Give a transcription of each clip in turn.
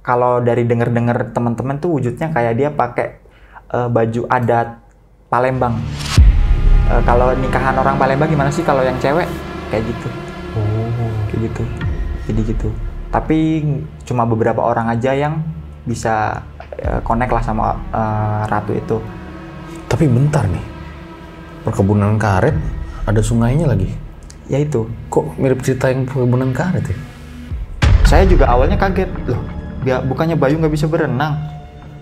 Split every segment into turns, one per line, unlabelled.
kalau dari denger-denger teman-teman tuh wujudnya kayak dia pakai baju adat Palembang. Kalau nikahan orang Palembang gimana sih kalau yang cewek? Kayak gitu. Kayak gitu. Jadi gitu. Tapi cuma beberapa orang aja yang bisa connect lah sama ratu itu.
Tapi bentar nih, perkebunan karet ada sungainya lagi.
Ya itu.
Kok mirip cerita yang perkebunan karet ya?
Saya juga awalnya kaget loh. Bukannya Bayu nggak bisa berenang?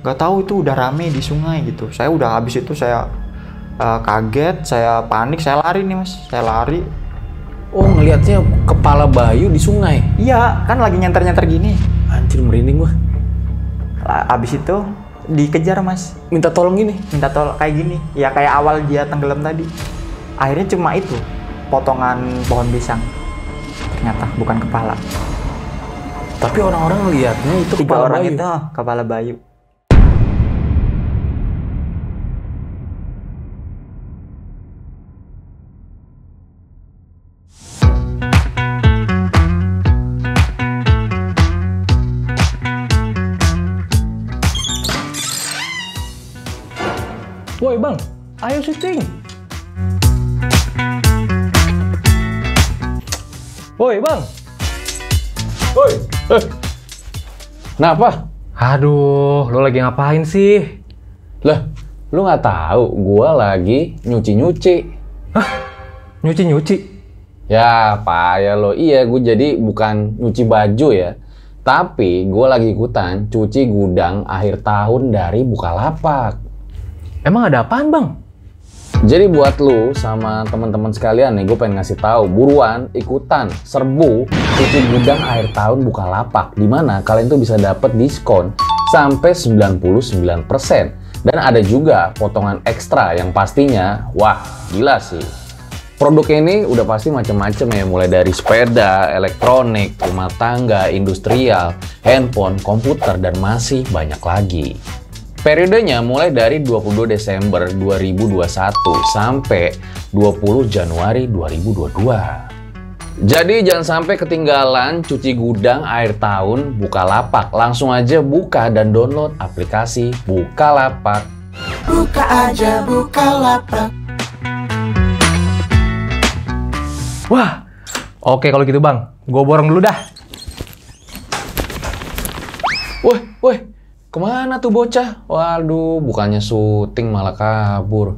Nggak tahu itu udah rame di sungai gitu. Saya udah habis itu saya kaget, saya panik, saya lari nih mas. Saya lari.
Oh ngelihatnya kepala Bayu di sungai?
Iya, kan lagi nyantar-nyantar gini.
Anjir merinding gua.
Abis itu dikejar mas.
Minta tolong gini?
Minta tolong kayak gini. Ya kayak awal dia tenggelam tadi. Akhirnya cuma itu, potongan pohon pisang. Ternyata bukan kepala.
Tapi orang-orang ngelihatnya itu
3
kepala
orang
Bayu.
itu kepala Bayu.
Woi bang, ayo syuting. Woi bang.
Woi, kenapa?
Aduh, lo lagi ngapain sih?
Lah, lu nggak tahu gua lagi nyuci-nyuci.
Hah? Nyuci-nyuci?
Ya, payah lo. Iya, gue jadi bukan nyuci baju ya. Tapi gue lagi ikutan cuci gudang akhir tahun dari Bukalapak.
Emang ada apaan bang?
Jadi buat lu sama teman-teman sekalian nih, gue pengen ngasih tahu, buruan ikutan serbu cuci gudang akhir tahun Bukalapak, dimana kalian tuh bisa dapat diskon sampai 99%. Dan ada juga potongan ekstra yang pastinya, wah gila sih. Produk ini udah pasti macam-macam ya, mulai dari sepeda, elektronik, rumah tangga, industrial, handphone, komputer, dan masih banyak lagi. Periodenya mulai dari 22 Desember 2021 sampai 20 Januari 2022. Jadi jangan sampai ketinggalan cuci gudang akhir tahun Bukalapak. Langsung aja buka dan download aplikasi Bukalapak.
Buka aja Bukalapak.
Wah, oke kalau gitu bang. Gue borong dulu dah.
Woi, kemana tuh bocah? Waduh, bukannya syuting malah kabur.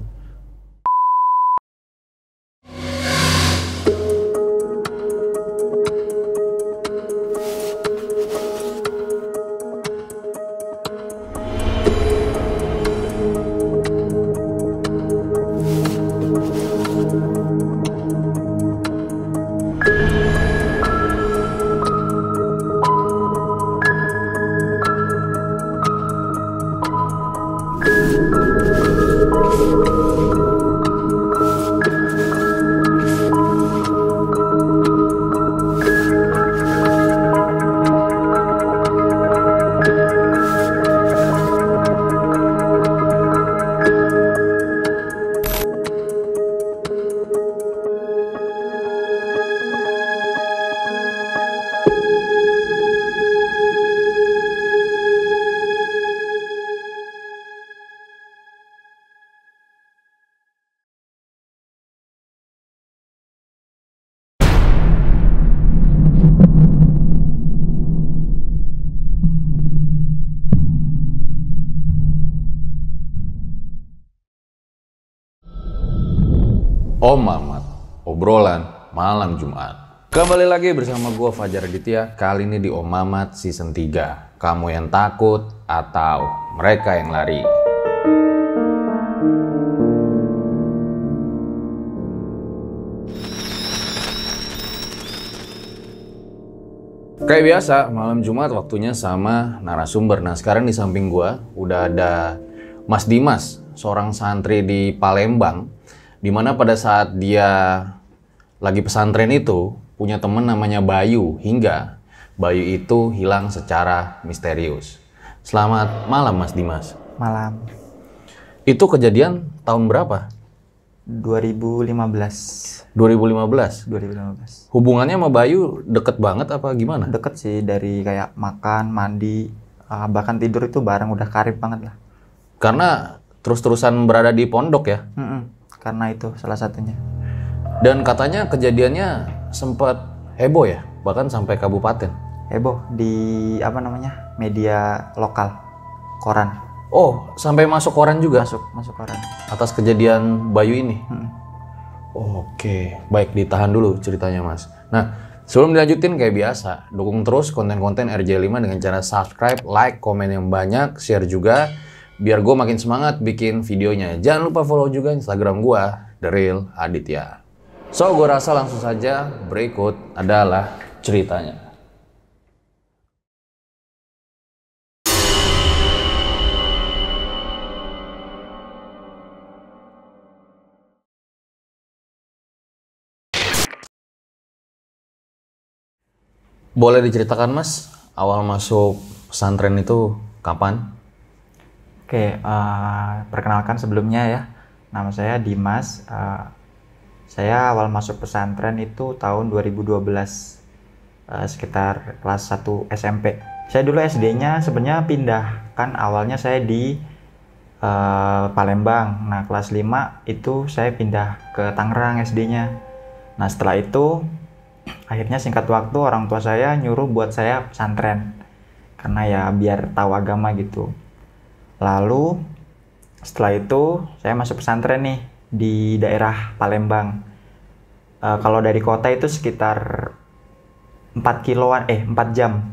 Om Mamat, obrolan malam Jumat. Kembali lagi bersama gue Fajar Aditya, kali ini di Om Mamat Season 3. Kamu yang takut atau mereka yang lari? Kayak biasa, malam Jumat waktunya sama narasumber. Nah sekarang di samping gue udah ada Mas Dimas, seorang santri di Palembang. Dimana pada saat dia lagi pesantren itu punya temen namanya Bayu, hingga Bayu itu hilang secara misterius. Selamat malam Mas Dimas.
Malam.
Itu kejadian tahun berapa?
2015.
2015? Hubungannya sama Bayu deket banget apa gimana?
Deket sih, dari kayak makan, mandi, Bahkan tidur itu bareng udah karib banget lah.
Karena terus-terusan berada di pondok ya.
Karena itu salah satunya.
Dan katanya kejadiannya sempat heboh ya, bahkan sampai kabupaten.
Heboh di media lokal, koran.
Oh, sampai masuk koran juga?
Masuk koran.
Atas kejadian Bayu ini? Oke, baik, ditahan dulu ceritanya Mas. Nah, sebelum dilanjutin kayak biasa, dukung terus konten-konten RJ5 dengan cara subscribe, like, komen yang banyak, share juga, biar gue makin semangat bikin videonya. Jangan lupa follow juga Instagram gue, The Real Aditya. So, gue rasa langsung saja berikut adalah ceritanya. Boleh diceritakan Mas, awal masuk pesantren itu kapan?
Oke, perkenalkan sebelumnya ya, nama saya Dimas. Saya awal masuk pesantren itu tahun 2012, sekitar kelas 1 SMP. Saya dulu SD-nya sebenarnya pindah, kan awalnya saya di Palembang. Nah, kelas 5 itu saya pindah ke Tangerang SD-nya. Nah, setelah itu akhirnya singkat waktu orang tua saya nyuruh buat saya pesantren karena ya biar tahu agama gitu. Lalu setelah itu saya masuk pesantren nih di daerah Palembang. Kalau dari kota itu sekitar 4 jam.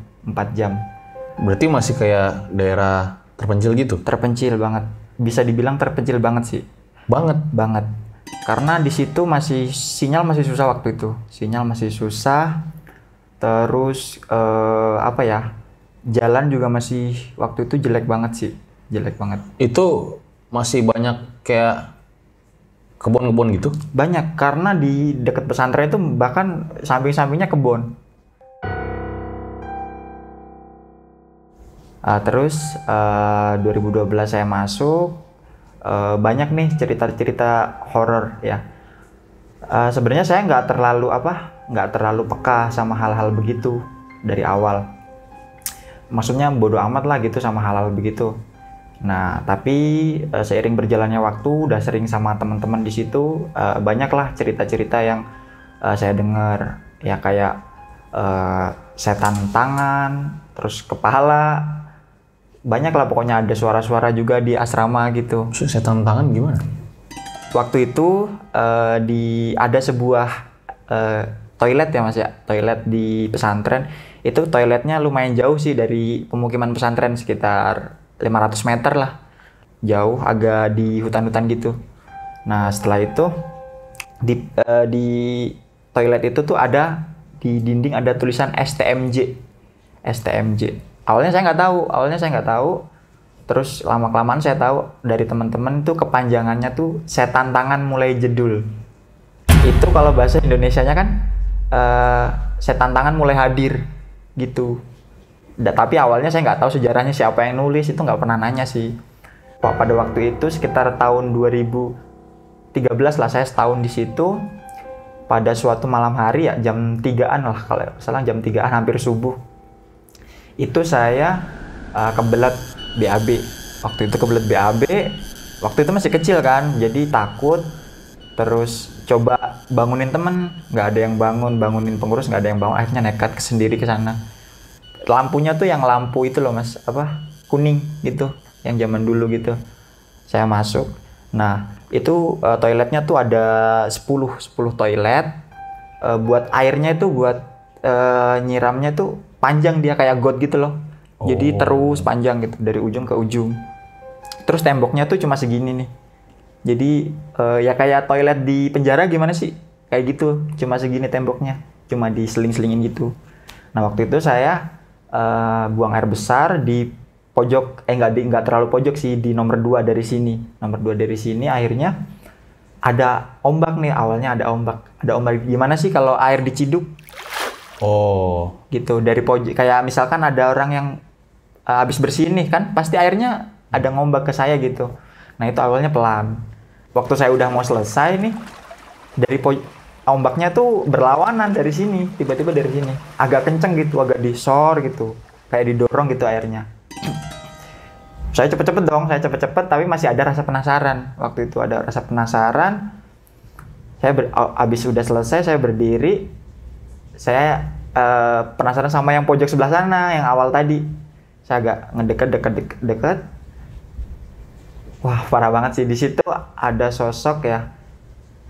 Berarti masih kayak daerah terpencil gitu?
Terpencil banget. Bisa dibilang terpencil banget sih. Banget. Karena di situ sinyal masih susah waktu itu. Sinyal masih susah. Terus jalan juga masih waktu itu jelek banget sih. Jelek banget.
Itu masih banyak kayak kebun-kebun gitu?
Banyak, karena di dekat pesantren itu bahkan samping-sampingnya kebun. Terus 2012 saya masuk. Banyak nih cerita-cerita horor ya. Sebenarnya saya nggak terlalu peka sama hal-hal begitu dari awal. Maksudnya bodo amat lah gitu sama hal-hal begitu. Nah, tapi seiring berjalannya waktu, udah sering sama teman-teman di situ, banyaklah cerita-cerita yang saya dengar ya, kayak setan tangan, terus kepala. Banyak lah pokoknya, ada suara-suara juga di asrama gitu.
Setan tangan gimana?
Waktu itu ada sebuah toilet ya Mas ya, toilet di pesantren. Itu toiletnya lumayan jauh sih dari pemukiman pesantren, sekitar 500 meter lah. Jauh, agak di hutan-hutan gitu. Nah, setelah itu di toilet itu tuh ada, di dinding ada tulisan STMJ. Awalnya saya nggak tahu. Terus lama-kelamaan saya tahu dari teman-teman tuh kepanjangannya tuh setan tangan mulai jedul. Itu kalau bahasa Indonesianya kan setan tangan mulai hadir gitu. Tapi awalnya saya nggak tahu sejarahnya, siapa yang nulis, itu nggak pernah nanya sih. Pada waktu itu sekitar tahun 2013 lah, saya setahun di situ. Pada suatu malam hari ya, jam 3-an lah kalau salah, jam 3-an hampir subuh. Itu saya kebelet BAB. Waktu itu masih kecil kan, jadi takut. Terus coba bangunin temen, nggak ada yang bangunin pengurus nggak ada yang bangun. Akhirnya nekat sendiri ke sana. Lampunya tuh yang lampu itu loh Mas, kuning gitu, yang zaman dulu gitu. Saya masuk. Nah, itu toiletnya tuh ada 10 toilet. Buat airnya itu buat nyiramnya tuh panjang, dia kayak got gitu loh. Jadi terus panjang gitu dari ujung ke ujung. Terus temboknya tuh cuma segini nih. Jadi ya kayak toilet di penjara gimana sih? Kayak gitu, cuma segini temboknya, cuma diseling-selingin gitu. Nah, waktu itu saya buang air besar di pojok, nggak terlalu pojok sih, di nomor 2 dari sini. Akhirnya ada ombak nih, awalnya ada ombak gimana sih kalau air diciduk?
Oh,
gitu, dari pojok, kayak misalkan ada orang yang habis bersih nih kan, pasti airnya ada ngombak ke saya gitu. Nah, itu awalnya pelan. Waktu saya udah mau selesai nih, dari ombaknya tuh berlawanan dari sini, tiba-tiba dari sini agak kenceng gitu, agak disor gitu, kayak didorong gitu airnya. Saya cepet-cepet dong, saya cepet-cepet, tapi masih ada rasa penasaran. Waktu itu ada rasa penasaran. Abis udah selesai, saya berdiri. Saya penasaran sama yang pojok sebelah sana, yang awal tadi. Saya agak ngedeket. Wah, parah banget sih. Di situ ada sosok ya,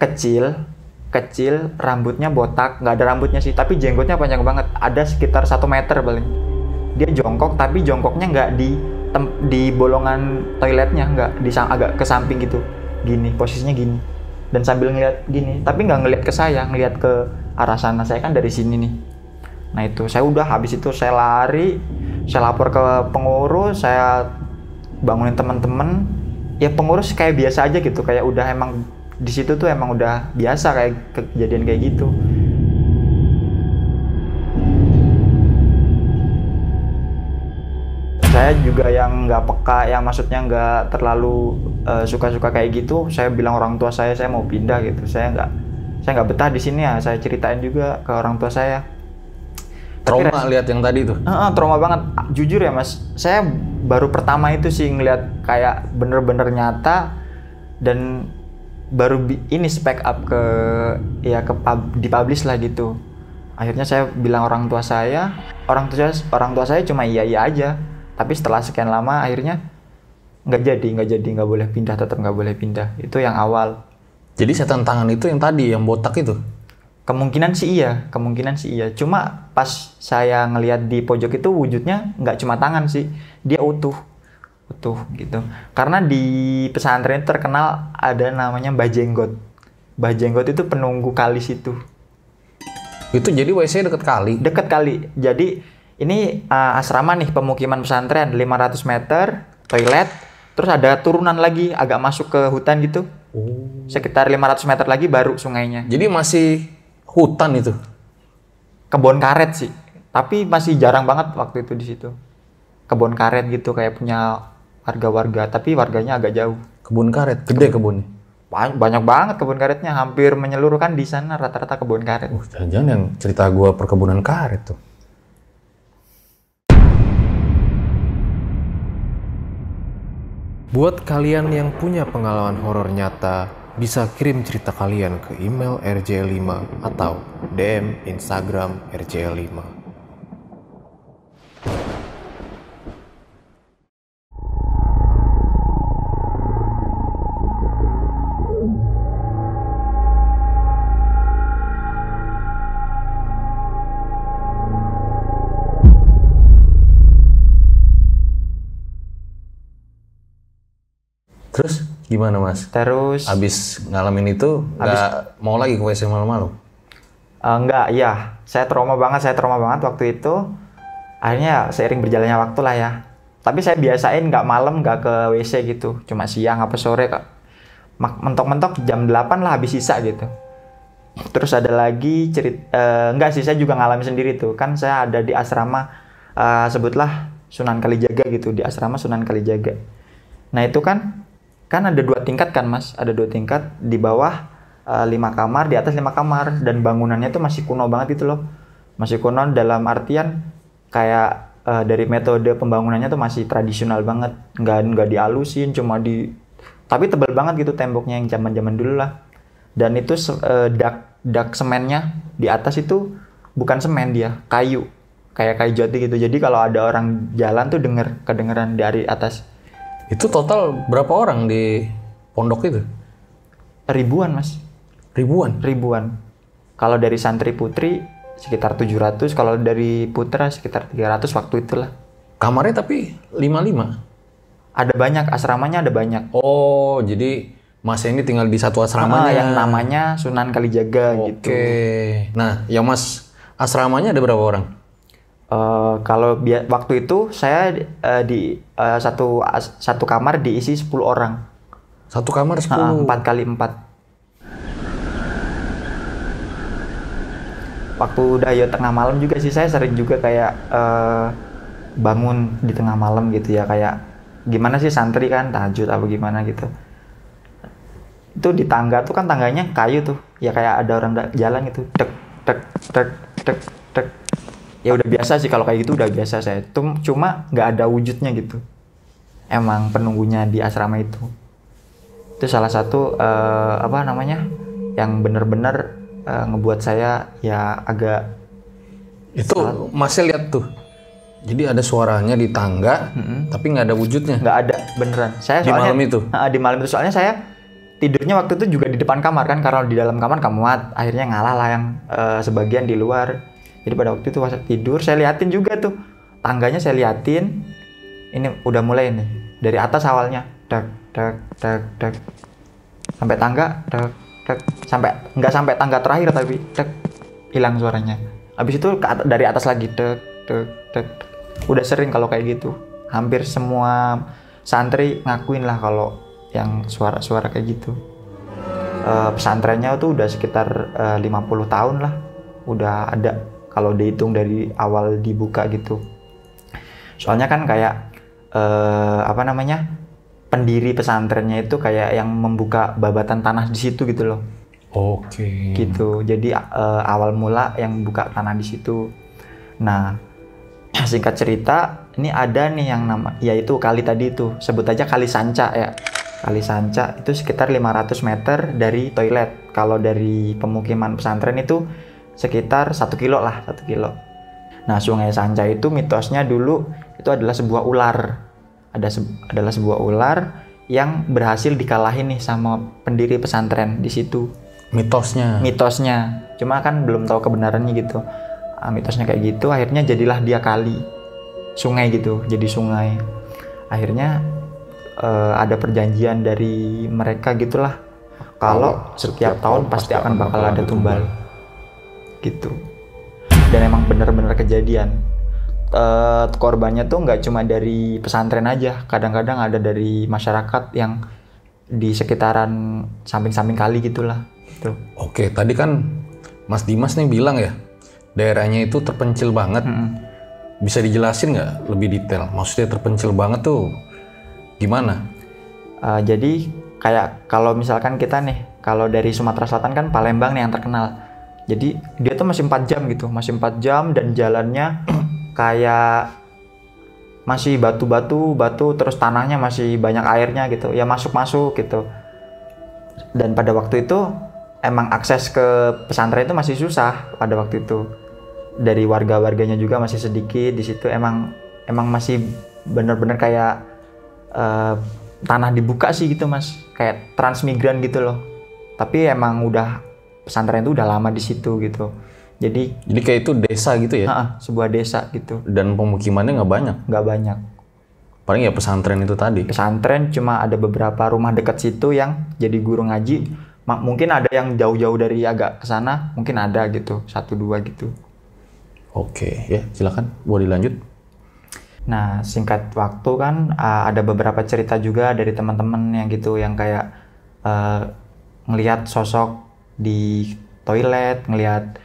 kecil, rambutnya botak, nggak ada rambutnya sih, tapi jenggotnya panjang banget. Ada sekitar 1 meter paling. Dia jongkok, tapi jongkoknya nggak di bolongan toiletnya, nggak agak ke samping gitu, gini posisinya gini, dan sambil ngeliat gini, tapi nggak ngeliat ke saya, ngeliat ke arah sana. Saya kan dari sini nih. Nah itu saya udah, habis itu saya lari, saya lapor ke pengurus, saya bangunin teman-teman. Ya pengurus kayak biasa aja gitu, kayak udah emang di situ tuh emang udah biasa kayak kejadian kayak gitu. Saya juga yang nggak peka, yang maksudnya nggak terlalu suka-suka kayak gitu. Saya bilang orang tua saya mau pindah gitu. Saya nggak betah di sini ya. Saya ceritain juga ke orang tua saya.
Trauma lihat yang tadi tuh?
Trauma banget. Jujur ya mas, saya baru pertama itu sih ngeliat kayak bener-bener nyata, dan baru ini spek up dipublish lah gitu. Akhirnya saya bilang orang tua saya cuma iya aja. Tapi setelah sekian lama akhirnya nggak boleh pindah, tetap nggak boleh pindah. Itu yang awal.
Jadi setan tangan itu yang tadi, yang botak itu?
Kemungkinan sih iya. Cuma pas saya ngelihat di pojok itu wujudnya nggak cuma tangan sih, dia utuh gitu. Karena di pesantren terkenal ada namanya Mbah Jenggot. Mbah Jenggot itu penunggu kali situ.
Itu jadi WC deket kali?
Deket kali. Jadi ini asrama nih, pemukiman pesantren 500 meter, toilet, terus ada turunan lagi agak masuk ke hutan gitu. Sekitar 500 meter lagi baru sungainya.
Jadi masih hutan itu?
Kebun karet sih, tapi masih jarang banget waktu itu di situ. Kebun karet gitu kayak punya warga-warga, tapi warganya agak jauh.
Kebun karet, gede kebunnya?
Banyak banget kebun karetnya, hampir menyeluruh kan di sana rata-rata kebun karet.
Jangan-jangan yang cerita gua perkebunan karet tuh.
Buat kalian yang punya pengalaman horor nyata, bisa kirim cerita kalian ke email rjl5 atau DM Instagram rjl5.
Terus gimana mas?
Terus
abis ngalamin itu nggak mau lagi ke WC malam-malam?
Enggak, iya. Saya trauma banget waktu itu. Akhirnya seiring berjalannya waktu lah ya. Tapi saya biasain nggak malam, nggak ke WC gitu. Cuma siang apa sore kak. Mentok-mentok jam 8 lah habis sisa gitu. Terus ada lagi enggak sih, saya juga ngalamin sendiri tuh. Kan saya ada di asrama, sebutlah Sunan Kalijaga gitu. Di asrama Sunan Kalijaga. Nah itu kan ada 2 tingkat kan mas. Ada 2 tingkat, di bawah 5 kamar, di atas 5 kamar. Dan bangunannya tuh masih kuno banget itu loh. Masih kuno dalam artian kayak dari metode pembangunannya tuh masih tradisional banget. Nggak dialusin, tapi tebal banget gitu temboknya yang zaman dulu lah. Dan itu dak semennya di atas itu bukan semen, dia kayu, kayak kayu jati gitu. Jadi kalau ada orang jalan tuh kedengeran dari atas.
Itu total berapa orang di pondok itu?
Ribuan mas. Ribuan. Kalau dari santri putri sekitar 700, kalau dari putra sekitar 300 waktu itulah.
Kamarnya tapi 55?
Ada banyak, asramanya ada banyak.
Oh, jadi mas ini tinggal di satu asramanya?
Yang namanya Sunan Kalijaga gitu.
Oke. Nah, yang mas asramanya ada berapa orang?
Kalau waktu itu saya di satu kamar diisi 10 orang.
Satu kamar 10?
4 kali 4. Waktu udah ya tengah malam juga sih, saya sering juga kayak bangun di tengah malam gitu ya, kayak gimana sih santri kan tahajud apa gimana gitu. Itu di tangga tuh kan tangganya kayu tuh, ya kayak ada orang jalan gitu, tek tek tek tek tek. Ya udah biasa sih kalau kayak gitu, udah biasa saya. Cuma nggak ada wujudnya gitu. emang penunggunya di asrama itu. Itu salah satu yang benar-benar ngebuat saya ya agak.
Itu masih lihat tuh. Jadi ada suaranya di tangga, tapi nggak ada wujudnya.
Nggak ada, beneran. Saya
Di
soalnya,
malam itu?
Di malam itu soalnya saya tidurnya waktu itu juga di depan kamar kan, karena di dalam kamar nggak muat. Akhirnya ngalah lah yang sebagian di luar. Jadi pada waktu itu pas tidur saya liatin juga tuh tangganya, saya liatin. Ini udah mulai nih dari atas awalnya, sampai tangga, sampai nggak sampai tangga terakhir tapi hilang suaranya. Habis itu dari atas lagi, udah sering kalau kayak gitu. Hampir semua santri ngakuin lah kalau yang suara-suara kayak gitu. Pesantrennya tuh udah sekitar 50 tahun lah udah ada kalau dihitung dari awal dibuka gitu. Soalnya kan kayak pendiri pesantrennya itu kayak yang membuka babatan tanah di situ gitu loh.
Oke.
Gitu. Jadi awal mula yang buka tanah di situ. Nah, singkat cerita, ini ada nih yang yaitu kali tadi itu, sebut aja Kali Sanca ya. Kali Sanca itu sekitar 500 meter dari toilet. Kalau dari pemukiman pesantren itu sekitar 1 kilo lah, 1 kilo. Nah, Sungai Sanca itu mitosnya dulu itu adalah sebuah ular. Adalah sebuah ular yang berhasil dikalahin nih sama pendiri pesantren di situ.
Mitosnya.
Cuma kan belum tahu kebenarannya gitu. Mitosnya kayak gitu, akhirnya jadilah dia kali, sungai gitu, jadi sungai. Akhirnya ada perjanjian dari mereka gitulah, kalau setiap tahun pasti akan bakal ada tumbal gitu. Dan emang bener-bener kejadian. Korbannya tuh nggak cuma dari pesantren aja, kadang-kadang ada dari masyarakat yang di sekitaran samping-samping kali gitulah. Tuh.
Oke, tadi kan Mas Dimas nih bilang ya, daerahnya itu terpencil banget. Bisa dijelasin nggak lebih detail? Maksudnya terpencil banget tuh gimana?
Jadi kayak kalau misalkan kita nih, kalau dari Sumatera Selatan kan Palembang nih yang terkenal. Jadi dia tuh masih 4 jam gitu, masih 4 jam dan jalannya kayak masih batu terus tanahnya masih banyak airnya gitu, ya masuk gitu. Dan pada waktu itu emang akses ke pesantren itu masih susah pada waktu itu. Dari warga-warganya juga masih sedikit di situ. Emang masih bener-bener kayak tanah dibuka sih gitu mas, kayak transmigran gitu loh. Tapi emang udah pesantren itu udah lama di situ gitu. Jadi
kayak itu desa gitu ya?
Sebuah desa gitu.
Dan pemukimannya nggak banyak?
Nggak banyak.
Paling ya pesantren itu tadi?
Pesantren cuma ada beberapa rumah dekat situ yang jadi guru ngaji. Mungkin ada yang jauh-jauh dari agak ke sana, mungkin ada gitu, 1-2 gitu.
Oke, ya silakan, boleh dilanjut.
Nah, singkat waktu kan ada beberapa cerita juga dari teman-teman yang gitu, yang kayak ngelihat sosok di toilet, ngelihat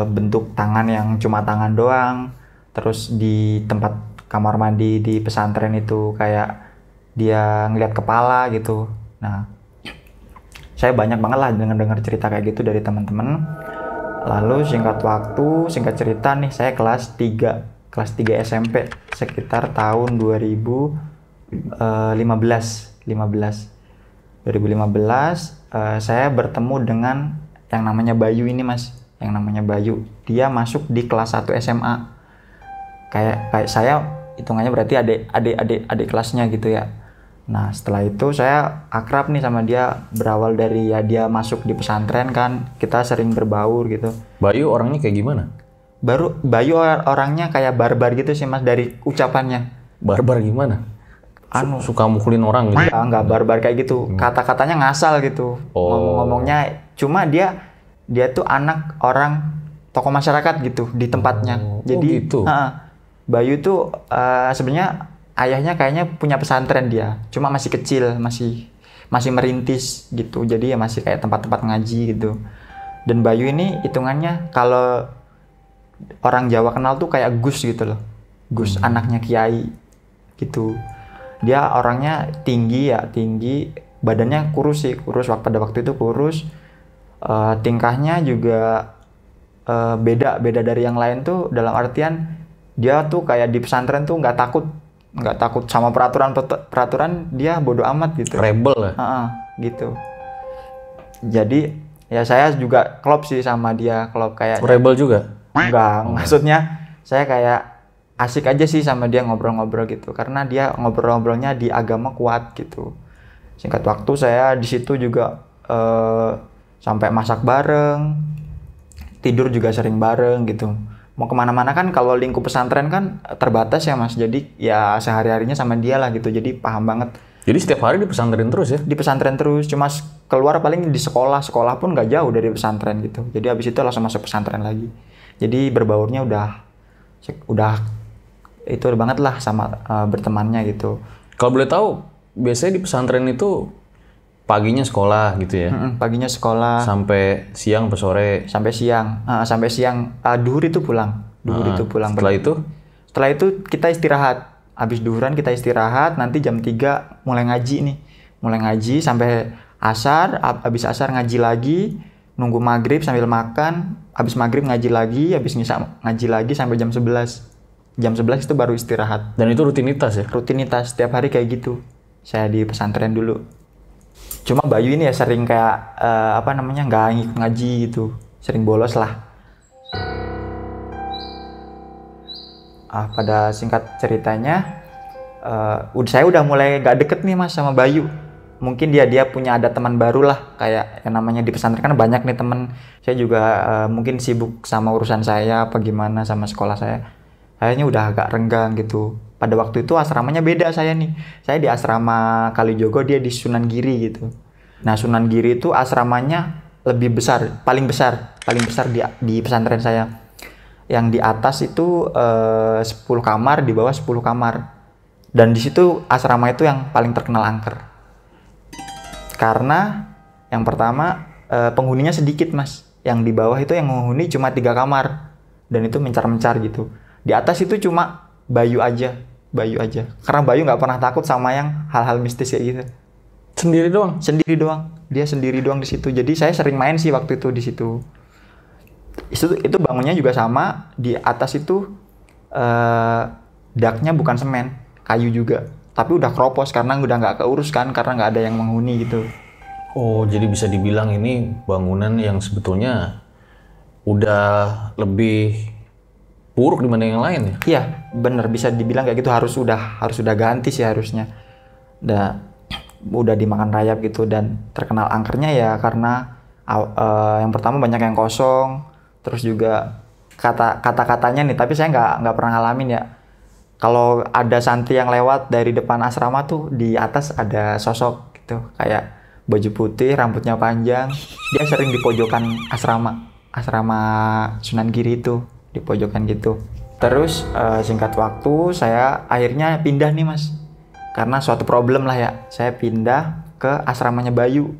bentuk tangan yang cuma tangan doang, terus di tempat kamar mandi di pesantren itu kayak dia ngelihat kepala gitu. Nah, saya banyak banget lah dengar cerita kayak gitu dari teman-teman. Lalu singkat cerita nih, saya kelas 3 SMP sekitar tahun 2015. Saya bertemu dengan yang namanya Bayu ini mas, yang namanya Bayu. Dia masuk di kelas 1 SMA. Kayak saya hitungannya berarti adik kelasnya gitu ya. Nah setelah itu saya akrab nih sama dia, berawal dari ya dia masuk di pesantren kan, kita sering berbaur gitu.
Bayu orangnya kayak gimana?
Bayu orangnya kayak barbar gitu sih mas, dari ucapannya.
Barbar gimana? Suka mukulin orang gitu?
Enggak barbar kayak gitu, kata-katanya ngasal gitu. Ngomongnya cuma dia tuh anak orang tokoh masyarakat gitu di tempatnya. Jadi
gitu.
Bayu tuh sebenarnya ayahnya kayaknya punya pesantren dia, cuma masih kecil, masih merintis gitu. Jadi ya masih kayak tempat-tempat ngaji gitu. Dan Bayu ini hitungannya kalau orang Jawa kenal tuh kayak Gus gitu loh. Gus anaknya kiai gitu. Dia orangnya tinggi, badannya kurus pada waktu itu kurus. Tingkahnya juga beda dari yang lain tuh, dalam artian dia tuh kayak di pesantren tuh nggak takut nggak takut sama peraturan, dia bodo amat gitu.
Rebel ya?
Gitu. Jadi ya saya juga klop sih sama dia, klop kayak.
Rebel juga?
Enggak, maksudnya saya kayak asik aja sih sama dia ngobrol-ngobrol gitu, karena dia ngobrol-ngobrolnya di agama kuat gitu. Singkat waktu saya di situ juga sampai masak bareng, tidur juga sering bareng gitu. Mau kemana-mana kan kalau lingkup pesantren kan terbatas ya Mas, jadi ya sehari-harinya sama dia lah gitu, jadi paham banget.
Jadi setiap hari di pesantren terus ya?
Di pesantren terus, cuma keluar paling di sekolah pun nggak jauh dari pesantren gitu. Jadi habis itu langsung masuk pesantren lagi. Jadi berbaurnya udah itu banget lah sama bertemannya gitu.
Kalau boleh tahu, biasanya di pesantren itu paginya sekolah gitu ya?
Paginya sekolah.
Sampai siang atau sore?
Sampai siang. Duhur itu pulang. Setelah itu kita istirahat. Habis duhuran kita istirahat, nanti jam 3 mulai ngaji nih. Mulai ngaji sampai asar, habis asar ngaji lagi, nunggu maghrib sambil makan, habis maghrib ngaji lagi, habis ngisa ngaji lagi sampai jam 11. Jam 11 itu baru istirahat.
Dan itu rutinitas ya?
Rutinitas, setiap hari kayak gitu. Saya di pesantren dulu. Cuma Bayu ini ya sering kayak nggak ngikut ngaji gitu, sering bolos lah. Pada singkat ceritanya, saya udah mulai gak deket nih Mas sama Bayu. Mungkin dia punya ada teman baru lah, kayak yang namanya di pesantren kan banyak nih teman. Saya juga mungkin sibuk sama urusan saya apa gimana sama sekolah saya. Kayaknya udah agak renggang gitu. Pada waktu itu asramanya beda saya nih. Saya di asrama Kalijogo, dia di Sunan Giri gitu. Nah Sunan Giri itu asramanya lebih besar, paling besar di pesantren saya. Yang di atas itu 10 kamar, di bawah 10 kamar. Dan di situ asrama itu yang paling terkenal angker. Karena yang pertama penghuninya sedikit Mas. Yang di bawah itu yang menghuni cuma 3 kamar. Dan itu mencar-mencar gitu. Di atas itu cuma Bayu aja. Karena Bayu nggak pernah takut sama yang hal-hal mistis kayak gitu.
Sendiri doang?
Sendiri doang. Dia sendiri doang di situ. Jadi saya sering main sih waktu itu di situ. Itu bangunnya juga sama. Di atas itu daknya bukan semen, kayu juga. Tapi udah keropos karena udah nggak keurus kan, karena nggak ada yang menghuni gitu.
Oh, jadi bisa dibilang ini bangunan yang sebetulnya udah lebih buruk dibanding yang lain ya?
Iya, bener, bisa dibilang kayak gitu. Harus udah ganti sih harusnya. Udah dimakan rayap gitu. Dan terkenal angkernya ya karena yang pertama banyak yang kosong. Terus juga kata-katanya nih, tapi saya nggak pernah ngalamin ya. Kalau ada santri yang lewat dari depan asrama tuh, di atas ada sosok gitu, kayak baju putih, rambutnya panjang. Dia sering di pojokan asrama Sunan Giri itu, di pojokan gitu. Terus singkat waktu saya akhirnya pindah nih Mas, karena suatu problem lah ya. Saya pindah ke asramanya Bayu,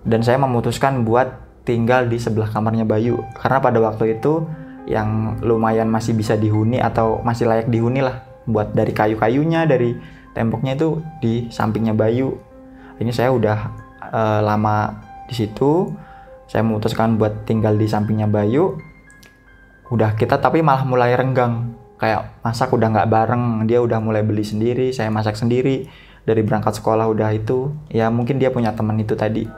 dan saya memutuskan buat tinggal di sebelah kamarnya Bayu, karena pada waktu itu yang lumayan masih bisa dihuni atau masih layak dihuni lah, buat dari kayu-kayunya, dari temboknya itu di sampingnya Bayu. Ini saya udah lama di situ, saya memutuskan buat tinggal di sampingnya Bayu. Udah kita tapi malah mulai renggang, kayak masak udah nggak bareng, dia udah mulai beli sendiri, saya masak sendiri. Dari berangkat sekolah udah itu, ya mungkin dia punya teman itu tadi.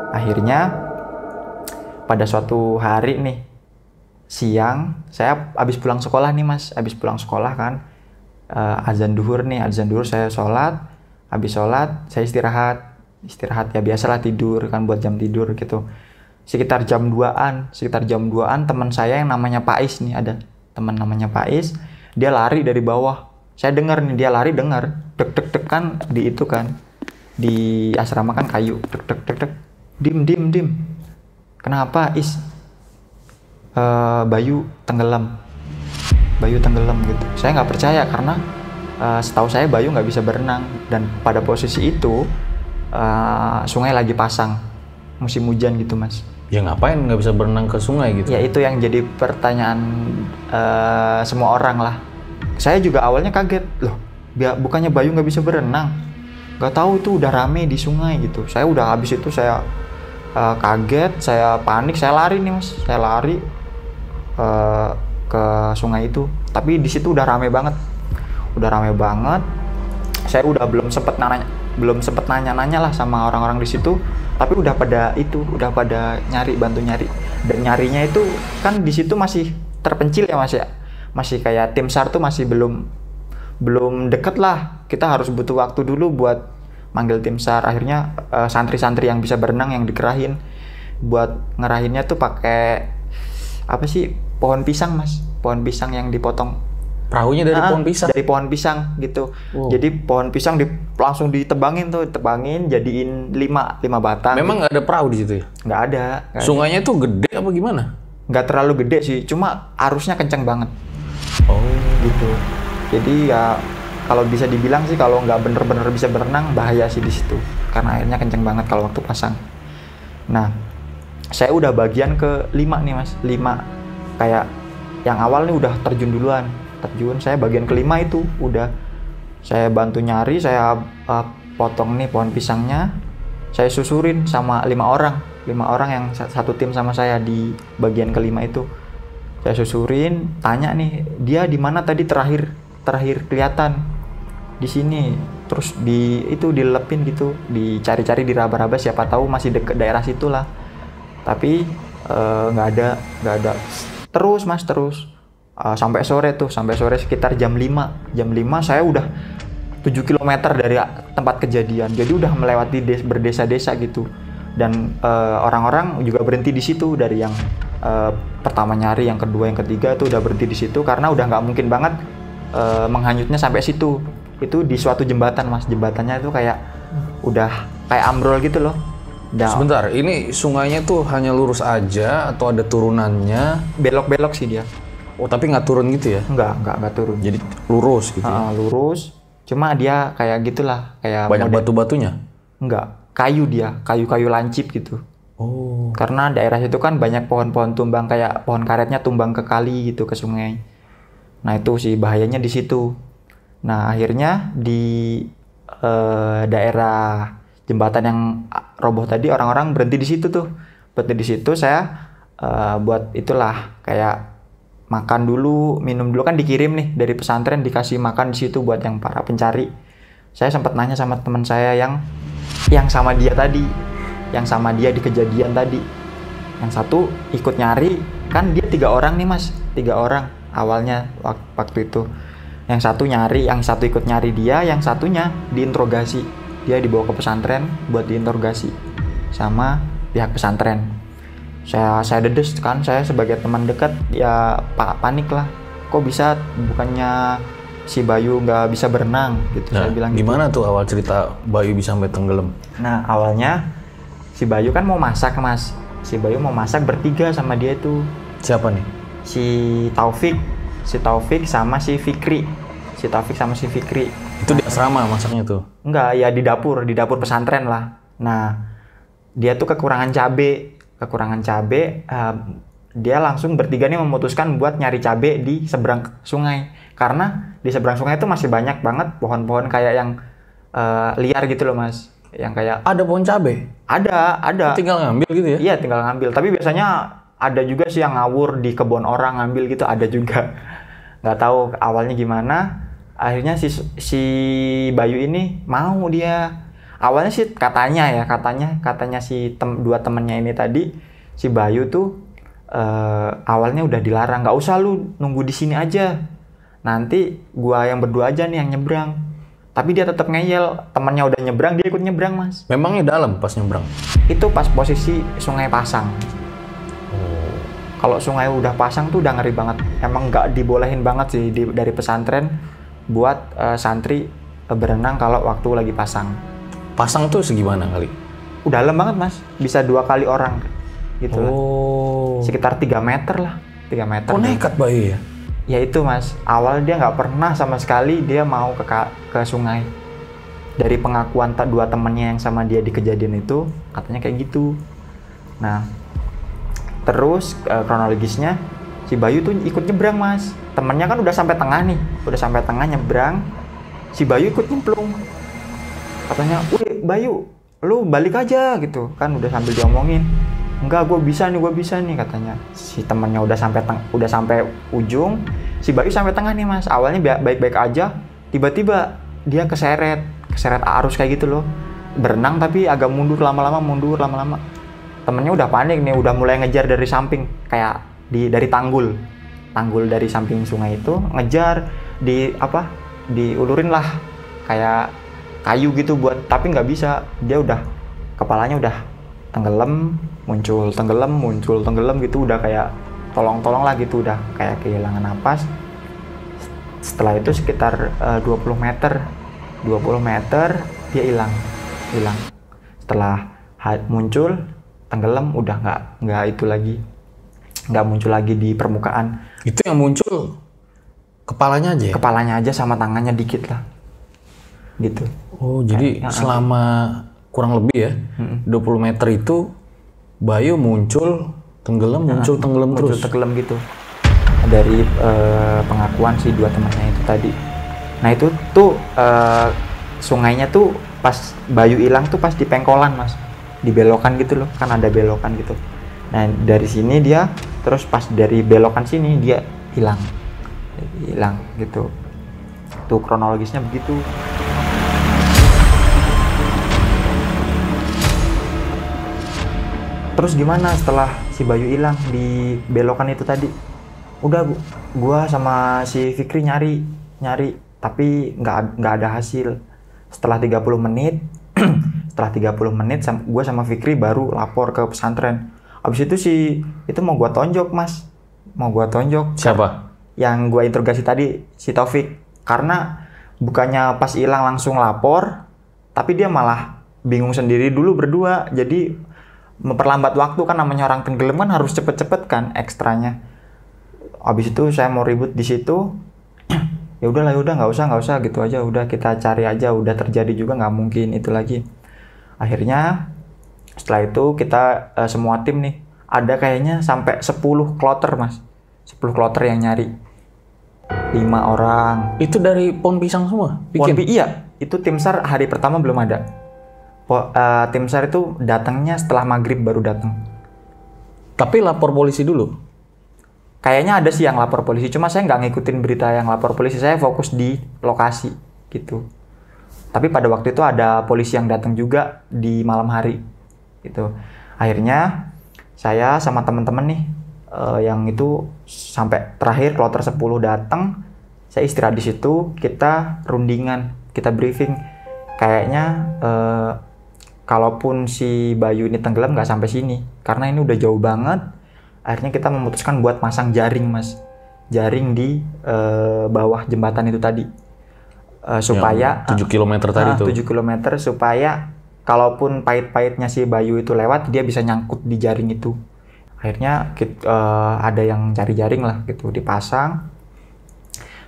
Akhirnya pada suatu hari nih, siang, saya habis pulang sekolah nih Mas, habis pulang sekolah kan, azan duhur saya sholat, habis sholat saya istirahat ya biasalah, tidur kan, buat jam tidur gitu. Sekitar jam 2an teman saya yang namanya Pais nih, ada teman namanya Pais, dia lari dari bawah. Saya dengar nih dia lari, dek kan, di itu kan, di asrama kan kayu, dek, dim. Kenapa Is? Bayu tenggelam gitu. Saya nggak percaya karena setahu saya Bayu nggak bisa berenang, dan pada posisi itu sungai lagi pasang, musim hujan gitu Mas.
Ya ngapain nggak bisa berenang ke sungai gitu?
Ya itu yang jadi pertanyaan semua orang lah. Saya juga awalnya kaget, loh bukannya Bayu nggak bisa berenang? Nggak tahu itu udah rame di sungai gitu. Saya udah habis itu saya kaget, saya panik, saya lari nih Mas. Saya lari ke sungai itu. Tapi di situ udah rame banget. udah rame banget. Saya udah belum sempet nanya-nanya lah sama orang-orang di situ, tapi udah pada nyari, bantu nyari. Dan nyarinya itu kan di situ masih terpencil ya Mas ya, masih kayak tim SAR tuh masih belum deket lah. Kita harus butuh waktu dulu buat manggil tim SAR. Akhirnya santri-santri yang bisa berenang yang dikerahin, buat ngerahinnya tuh pakai apa sih, pohon pisang Mas, pohon pisang yang dipotong.
Perahunya dari pohon pisang?
Dari pohon pisang gitu. Jadi pohon pisang langsung ditebangin, jadiin 5 batang.
Memang nggak ada perahu di situ ya?
Nggak ada.
Sungainya tuh gede apa gimana?
Nggak terlalu gede sih, cuma arusnya kenceng banget.
Oh
Gitu. Jadi ya kalau bisa dibilang sih, kalau nggak bener-bener bisa berenang bahaya sih di situ, karena airnya kenceng banget kalau waktu pasang. Nah, saya udah bagian ke 5 nih Mas, 5 kayak yang awal nih udah terjun duluan. Saya bagian kelima itu udah saya bantu nyari, saya potong nih pohon pisangnya, saya susurin sama 5 orang yang satu tim sama saya di bagian kelima itu. Saya susurin, tanya nih, dia di mana tadi terakhir kelihatan? Di sini. Terus dilepin gitu, dicari-cari, diraba-raba, siapa tahu masih deket daerah situ lah. Tapi nggak ada. Terus Mas, sampai sore sekitar jam 5 saya udah 7 km dari tempat kejadian, jadi udah melewati berdesa-desa gitu. Dan orang-orang juga berhenti di situ, dari yang pertama nyari, yang kedua, yang ketiga itu udah berhenti di situ karena udah nggak mungkin banget menghanyutnya sampai situ. Itu di suatu jembatan Mas, jembatannya itu kayak udah kayak ambrol gitu loh.
Sebentar, ini sungainya tuh hanya lurus aja atau ada turunannya?
Belok-belok sih dia.
Oh, tapi nggak turun gitu ya?
Enggak turun.
Jadi lurus gitu ya?
Lurus. Cuma dia kayak gitulah, kayak
banyak batu-batunya?
Enggak, kayu lancip gitu.
Oh.
Karena daerah itu kan banyak pohon-pohon tumbang, kayak pohon karetnya tumbang ke kali gitu, ke sungai. Nah, itu sih bahayanya di situ. Nah, akhirnya di daerah jembatan yang roboh tadi, orang-orang berhenti di situ tuh. Berhenti di situ, saya buat itulah kayak makan dulu, minum dulu, kan dikirim nih dari pesantren, dikasih makan di situ buat yang para pencari. Saya sempat nanya sama teman saya yang sama dia tadi, yang sama dia di kejadian tadi. Yang satu ikut nyari, kan dia 3 orang nih Mas, 3 orang awalnya waktu itu. Yang satu nyari, yang satu ikut nyari dia, yang satunya diinterogasi. Dia dibawa ke pesantren buat diinterogasi sama pihak pesantren. Saya dedes kan, saya sebagai teman dekat ya panik lah. Kok bisa, bukannya si Bayu nggak bisa berenang gitu.
Nah,
saya bilang
gimana tuh awal cerita Bayu bisa sampai tenggelam?
Nah, awalnya si Bayu kan mau masak Mas. Si Bayu mau masak bertiga sama dia itu.
Siapa nih?
Si Taufik sama si Fikri. Itu
di asrama masaknya tuh?
Enggak, ya di dapur pesantren lah. Nah, dia tuh kekurangan cabe. Dia langsung bertiga nih memutuskan buat nyari cabe di seberang sungai, karena di seberang sungai itu masih banyak banget pohon-pohon kayak yang liar gitu loh Mas, yang kayak
ada pohon cabe?
Ada.
Tinggal ngambil gitu ya?
Iya, tinggal ngambil. Tapi biasanya ada juga sih yang ngawur di kebun orang ngambil gitu, ada juga. Nggak tahu awalnya gimana. Akhirnya si Bayu ini mau dia. Awalnya sih katanya si dua temennya ini tadi, si Bayu tuh awalnya udah dilarang, nggak usah lu nunggu di sini aja, nanti gua yang berdua aja nih yang nyebrang. Tapi dia tetap ngeyel, temannya udah nyebrang, dia ikut nyebrang Mas.
Memangnya dalam pas nyebrang?
Itu pas posisi sungai pasang. Kalau sungai udah pasang tuh udah ngeri banget. Emang nggak dibolehin banget sih dari pesantren buat santri berenang kalau waktu lagi pasang.
Pasang tuh segimana kali?
Udah dalam banget Mas, bisa 2 kali orang gitu lah. Sekitar 3 meter lah, 3 meter.
Oh, nekat Bayu ya?
Ya itu Mas, awal dia nggak pernah sama sekali dia mau ke sungai. Dari pengakuan 2 temennya yang sama dia di kejadian itu, katanya kayak gitu. Nah, terus kronologisnya si Bayu tuh ikut nyebrang Mas. Temennya kan udah sampai tengah nyebrang, si Bayu ikut nyemplung. Katanya, "Wih Bayu, lu balik aja," gitu kan, udah sambil diomongin. "Enggak, gue bisa nih," katanya. Si temennya udah sampai ujung, si Bayu sampai tengah nih Mas. Awalnya baik-baik aja, tiba-tiba dia keseret arus kayak gitu loh. Berenang tapi agak mundur lama-lama. Temennya udah panik nih, udah mulai ngejar dari samping, kayak dari tanggul dari samping sungai itu, ngejar diulurin lah kayak kayu gitu buat, tapi nggak bisa, dia udah kepalanya udah tenggelam muncul gitu, udah kayak tolong lah gitu, udah kayak kehilangan napas. Setelah itu sekitar 20 meter dia hilang. Setelah muncul tenggelam, udah nggak itu lagi, nggak muncul lagi di permukaan.
Itu yang muncul kepalanya aja ya?
Kepalanya aja sama tangannya dikit lah gitu.
Oh, jadi selama kurang lebih ya 20 meter itu Bayu muncul tenggelam terus.
Tenggelam gitu. Dari pengakuan si dua temannya itu tadi. Nah itu tuh sungainya tuh pas Bayu hilang tuh pas di pengkolan Mas, di belokan gitu loh, kan ada belokan gitu. Nah dari sini dia terus pas dari belokan sini dia hilang gitu. Tuh kronologisnya begitu. Terus gimana setelah si Bayu hilang di belokan itu tadi? Udah gua sama si Fikri nyari tapi nggak ada hasil. Setelah 30 menit gua sama Fikri baru lapor ke pesantren. Abis itu itu mau gua tonjok Mas,
Siapa?
Yang gua interogasi tadi, si Taufik. Karena bukannya pas hilang langsung lapor, tapi dia malah bingung sendiri dulu berdua, jadi memperlambat waktu kan, namanya orang tenggelam kan harus cepet-cepet kan ekstranya. Abis itu saya mau ribut di situ, ya udah nggak usah gitu aja, udah kita cari aja, udah terjadi juga nggak mungkin itu lagi. Akhirnya setelah itu kita semua tim nih, ada kayaknya sampai 10 kloter Mas, 10 kloter yang nyari, 5 orang.
Itu dari Pohon Pisang semua?
Iya, itu tim SAR hari pertama belum ada. Tim SAR itu datangnya setelah maghrib baru datang.
Tapi lapor polisi dulu?
Kayaknya ada sih yang lapor polisi, cuma saya nggak ngikutin berita yang lapor polisi, saya fokus di lokasi gitu. Tapi pada waktu itu ada polisi yang datang juga di malam hari gitu. Akhirnya saya sama teman-teman nih yang itu sampai terakhir kloter 10 datang, saya istirahat di situ, kita rundingan, kita briefing. Kayaknya kalaupun si Bayu ini tenggelam nggak sampai sini, karena ini udah jauh banget. Akhirnya kita memutuskan buat masang jaring Mas, jaring di bawah jembatan itu tadi, supaya
7 km tadi tuh.
7 km supaya kalaupun pahit-pahitnya si Bayu itu lewat, dia bisa nyangkut di jaring itu. Akhirnya ada yang cari jaring lah gitu, dipasang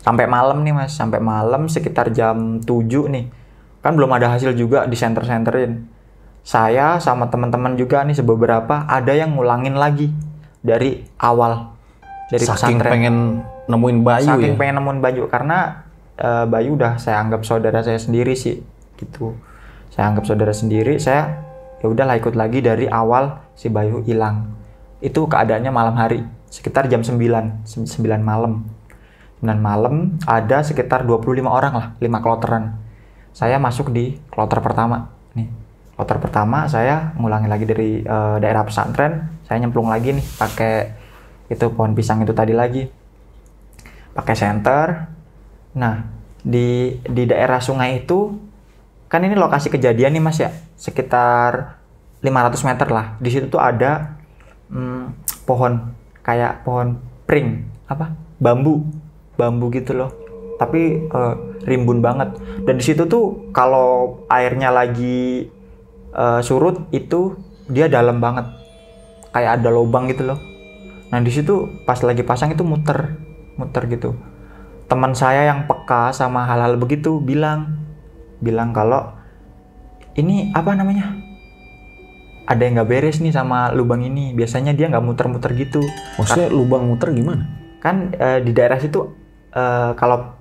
sampai malam nih Mas, sampai malam sekitar jam 7 nih, kan belum ada hasil juga, di center-centerin. Saya sama teman-teman juga nih beberapa ada yang ngulangin lagi dari awal, dari
saking
pesantren.
pengen nemuin Bayu
Saking
ya?
pengen nemuin Bayu, karena Bayu udah saya anggap saudara saya sendiri sih gitu. Saya anggap saudara sendiri, saya ya udahlah ikut lagi dari awal si Bayu hilang. Itu keadaannya malam hari, sekitar jam 9 malam. 9 malam ada sekitar 25 orang lah, 5 kloteran. Saya masuk di kloter pertama nih. Kloter pertama saya ngulangi lagi dari daerah pesantren, saya nyemplung lagi nih pakai itu pohon pisang itu tadi lagi, pakai senter. Nah di daerah sungai itu kan ini lokasi kejadian nih Mas ya, sekitar 500 meter lah. Di situ tuh ada pohon, kayak pohon pring, bambu gitu loh, tapi rimbun banget. Dan di situ tuh kalau airnya lagi surut itu dia dalam banget, kayak ada lubang gitu loh. Nah di situ pas lagi pasang itu muter gitu. Teman saya yang peka sama hal-hal begitu bilang kalau ini apa namanya, ada yang nggak beres nih sama lubang ini. Biasanya dia nggak muter-muter gitu.
Maksudnya lubang muter gimana?
Kan di daerah situ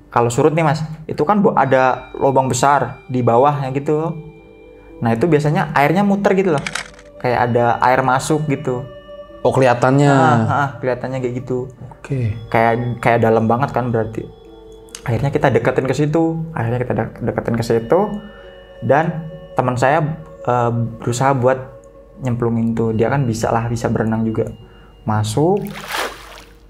kalau surut nih Mas, itu kan ada lubang besar di bawahnya gitu. Nah itu biasanya airnya muter gitu loh, kayak ada air masuk gitu.
Oh kelihatannya?
Kelihatannya kayak gitu.
Oke.
Kayak dalam banget kan berarti. Akhirnya kita deketin ke situ, dan teman saya berusaha buat nyemplungin tuh. Dia kan bisa berenang juga. Masuk,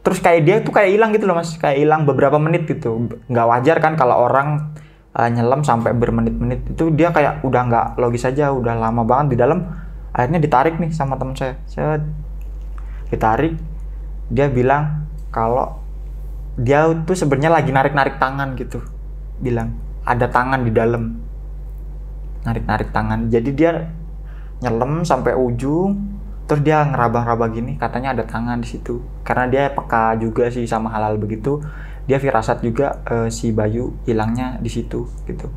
terus kayak dia tuh kayak hilang gitu loh Mas, kayak hilang beberapa menit gitu. Nggak wajar kan kalau orang nyelam sampai bermenit-menit, itu dia kayak udah nggak logis aja, udah lama banget di dalam. Akhirnya ditarik nih sama teman saya, ditarik. Dia bilang kalau dia tuh sebenarnya lagi narik-narik tangan gitu, bilang ada tangan di dalam, narik-narik tangan. Jadi dia nyelam sampai ujung, terus dia ngeraba-raba gini, katanya ada tangan di situ. Karena dia peka juga sih sama hal-hal begitu, dia firasat juga si Bayu hilangnya di situ gitu.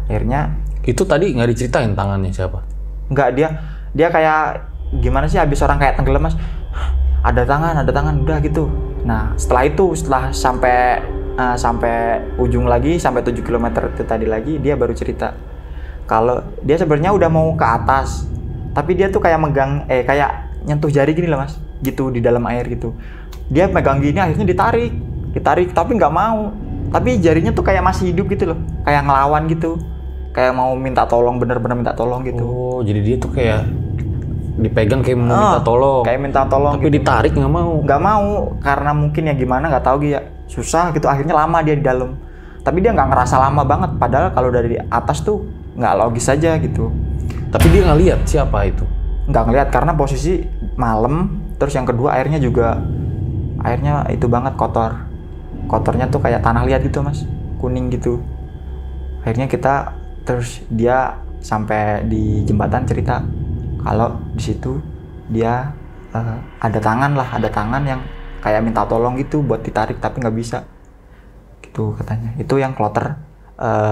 Akhirnya
Itu tadi nggak diceritain tangannya siapa?
nggak, dia kayak gimana sih, habis orang kayak tenggelam Mas, ada tangan udah gitu. Nah setelah sampai ujung lagi, sampai 7 km itu tadi lagi, dia baru cerita kalau dia sebenarnya udah mau ke atas, tapi dia tuh kayak megang kayak nyentuh jari gini lah Mas, gitu di dalam air gitu. Dia megang gini, akhirnya ditarik tapi nggak mau, tapi jarinya tuh kayak masih hidup gitu loh, kayak ngelawan gitu, kayak mau minta tolong, bener-bener minta tolong gitu.
Oh, jadi dia tuh kayak dipegang kayak mau minta tolong.
Kayak minta tolong
Tapi
gitu.
ditarik nggak mau.
Nggak mau, karena mungkin ya gimana, nggak tahu ya, susah gitu. Akhirnya lama dia di dalam, tapi dia nggak ngerasa lama banget, padahal kalau dari atas tuh nggak logis aja gitu.
Tapi dia nggak lihat siapa itu.
Nggak ngeliat karena posisi malam. Terus yang kedua airnya itu banget kotornya tuh kayak tanah liat gitu Mas, kuning gitu. Akhirnya terus dia sampai di jembatan cerita kalau di situ dia ada tangan yang kayak minta tolong gitu buat ditarik, tapi nggak bisa gitu katanya. Itu yang kloter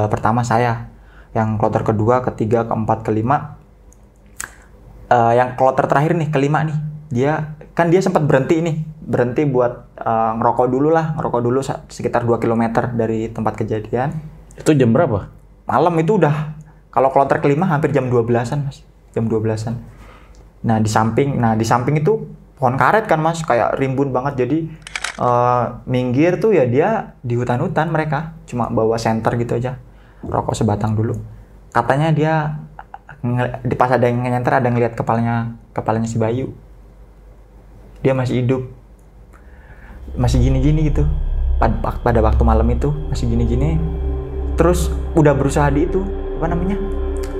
pertama saya. Yang kloter kedua, ketiga, keempat, kelima, yang kloter terakhir nih, kelima nih, dia sempat berhenti buat ngerokok dulu sekitar 2 km dari tempat kejadian.
Itu jam berapa?
Malam itu udah, kalau kloter kelima hampir jam 12-an Mas, jam 12-an. Nah di samping itu pohon karet kan Mas, kayak rimbun banget. Jadi minggir tuh ya dia di hutan-hutan, mereka cuma bawa senter gitu aja, rokok sebatang dulu. Katanya dia pas ada yang nyenter, ada ngeliat kepalanya si Bayu, dia masih hidup, masih gini-gini gitu pada waktu malam itu, masih gini-gini. Terus udah berusaha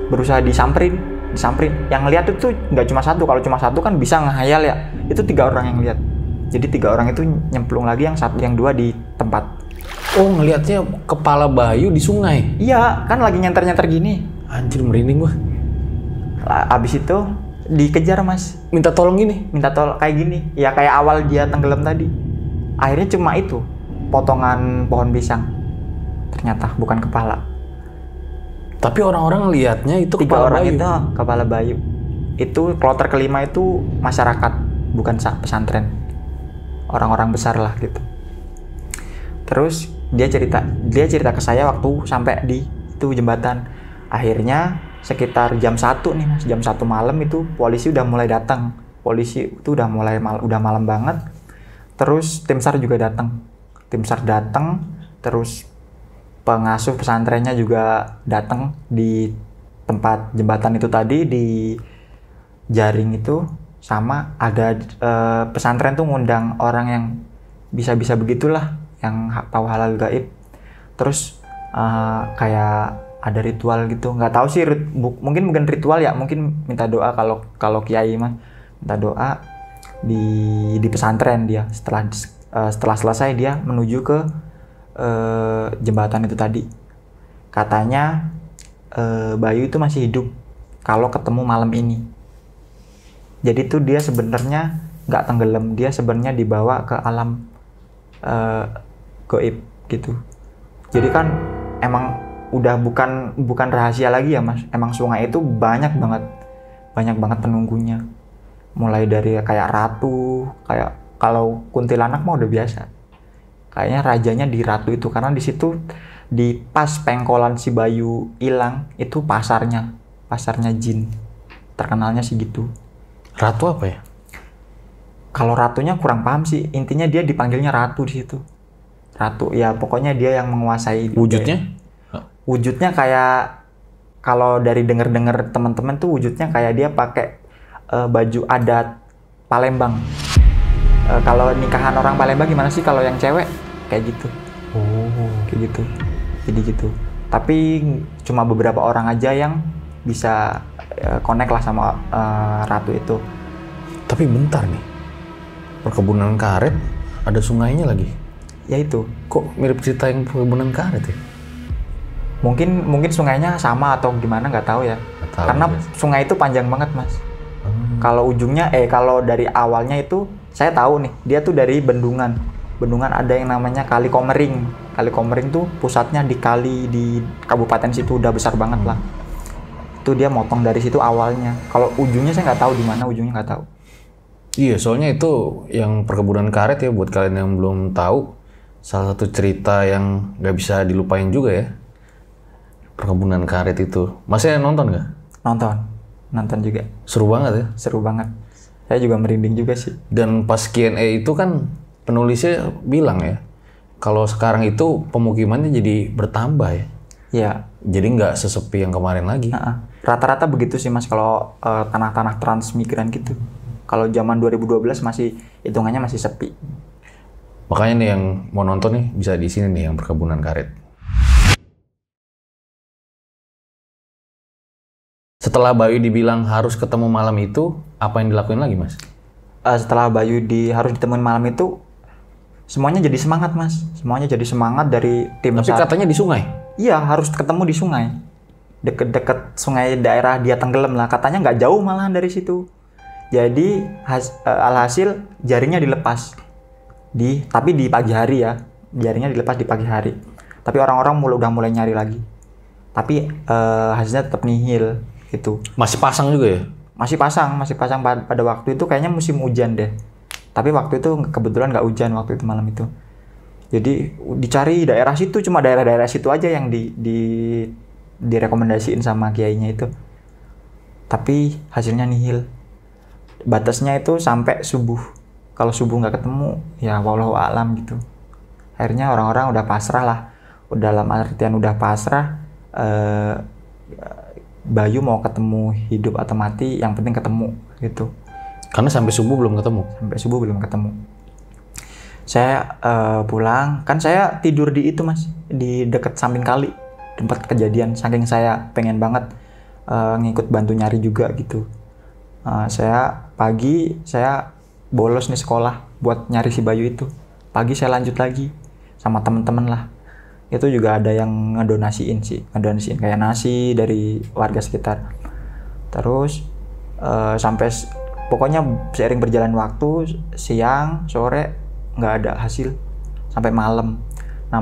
berusaha disamperin. Yang ngeliat itu nggak cuma satu, kalau cuma satu kan bisa ngehayal ya, itu 3 orang yang lihat. Jadi 3 orang itu nyemplung lagi, yang 2 di tempat.
Oh, ngelihatnya kepala Bayu di sungai.
Iya, kan lagi nyenter gini.
Anjir, merinding gua.
Abis itu dikejar Mas,
Minta tolong gini.
minta tolong kayak gini. Ya kayak awal dia tenggelam tadi. Akhirnya cuma itu, potongan pohon pisang. Ternyata bukan kepala.
Tapi orang-orang lihatnya itu
3
kepala
orang
Bayu.
itu kepala Bayu. Itu kloter kelima itu masyarakat, bukan pesantren. Orang-orang besar lah gitu. Terus dia cerita ke saya waktu sampai di itu jembatan. Akhirnya sekitar jam 1 nih Mas, jam 1 malam itu polisi udah mulai datang. Polisi itu udah malam banget. Terus tim SAR juga datang. Terus pengasuh pesantrennya juga datang di tempat jembatan itu tadi, di jaring itu. Sama ada pesantren tuh ngundang orang yang bisa begitulah, yang tahu halal gaib. Terus kayak ada ritual gitu, nggak tahu sih, mungkin bukan ritual ya, mungkin minta doa. Kalau kiai mah minta doa di pesantren. Dia setelah selesai dia menuju ke jembatan itu tadi. Katanya Bayu itu masih hidup kalau ketemu malam ini. Jadi tuh dia sebenarnya nggak tenggelam, dia sebenarnya dibawa ke alam gaib gitu. Jadi kan emang udah bukan rahasia lagi ya Mas. Emang sungai itu banyak banget penunggunya. Mulai dari kayak ratu, kayak kalau kuntilanak mah udah biasa. Kayaknya rajanya di ratu itu, karena di situ di pas pengkolan si Bayu hilang itu pasarnya jin. Terkenalnya sih gitu.
Ratu apa ya?
Kalau ratunya kurang paham sih. Intinya dia dipanggilnya ratu di situ. Ratu. Ya pokoknya dia yang menguasai.
Wujudnya?
Wujudnya kayak, kalau dari denger-denger teman-teman tuh wujudnya kayak dia pakai baju adat Palembang. Kalau nikahan orang Palembang gimana sih kalau yang cewek? Kayak gitu. Kayak gitu. Jadi gitu. Tapi cuma beberapa orang aja yang bisa connect lah sama Ratu itu.
Tapi bentar nih, perkebunan karet ada sungainya lagi.
Ya itu.
Kok mirip cerita yang perkebunan karet ya?
Mungkin sungainya sama atau gimana, nggak tahu ya.
Nggak tahu
Karena
juga.
sungai itu panjang banget mas. Kalau ujungnya, kalau dari awalnya itu saya tahu nih, dia tuh dari bendungan. Bendungan ada yang namanya Kali Komering. Kali Komering tuh pusatnya di kali di kabupaten situ, udah besar banget lah. Itu dia motong dari situ awalnya. Kalau ujungnya saya nggak tahu di mana ujungnya, nggak tahu.
Iya, soalnya itu yang perkebunan karet ya, buat kalian yang belum tahu, salah satu cerita yang nggak bisa dilupain juga ya. Perkebunan karet itu. Masnya nonton nggak?
Nonton juga.
Seru banget ya.
Seru banget. Saya juga merinding juga sih.
Dan pas Q&A itu kan penulisnya bilang ya, kalau sekarang itu pemukimannya jadi bertambah ya.
Ya.
Jadi nggak sesepi yang kemarin lagi.
Rata-rata begitu sih mas kalau tanah-tanah transmigran gitu. Kalau zaman 2012 masih hitungannya masih sepi.
Makanya nih yang mau nonton nih bisa di sini nih yang perkebunan karet. Setelah Bayu dibilang harus ketemu malam itu, apa yang dilakuin lagi mas?
Setelah Bayu harus ditemuin malam itu, semuanya jadi semangat mas. Semuanya jadi semangat dari tim.
Tapi katanya di sungai?
Iya, harus ketemu di sungai. Deket-deket sungai daerah dia tenggelam lah. Katanya nggak jauh malahan dari situ. Jadi alhasil jaringnya dilepas. Tapi di pagi hari ya. Jaringnya dilepas di pagi hari. Tapi orang-orang udah mulai nyari lagi. Tapi hasilnya tetap nihil gitu.
Masih pasang juga ya?
Masih pasang pada waktu itu kayaknya musim hujan deh. Tapi waktu itu kebetulan nggak hujan waktu itu malam itu. Jadi dicari daerah situ, cuma daerah-daerah situ aja yang direkomendasiin sama kiainya itu. Tapi hasilnya nihil. Batasnya itu sampai subuh. Kalau subuh nggak ketemu, ya wallahu a'lam gitu. Akhirnya orang-orang udah pasrah lah. Dalam artian udah pasrah. Bayu mau ketemu hidup atau mati, yang penting ketemu gitu.
Karena sampai subuh belum ketemu?
Sampai subuh belum ketemu. Saya pulang, kan saya tidur di itu mas, di dekat samping kali, tempat kejadian. Saking saya pengen banget ngikut bantu nyari juga gitu. Pagi saya bolos nih sekolah buat nyari si Bayu itu. Pagi saya lanjut lagi sama temen-temen lah. Itu juga ada yang ngedonasiin kayak nasi dari warga sekitar. Terus sampai pokoknya seiring berjalan waktu, siang, sore nggak ada hasil sampai malam. Nah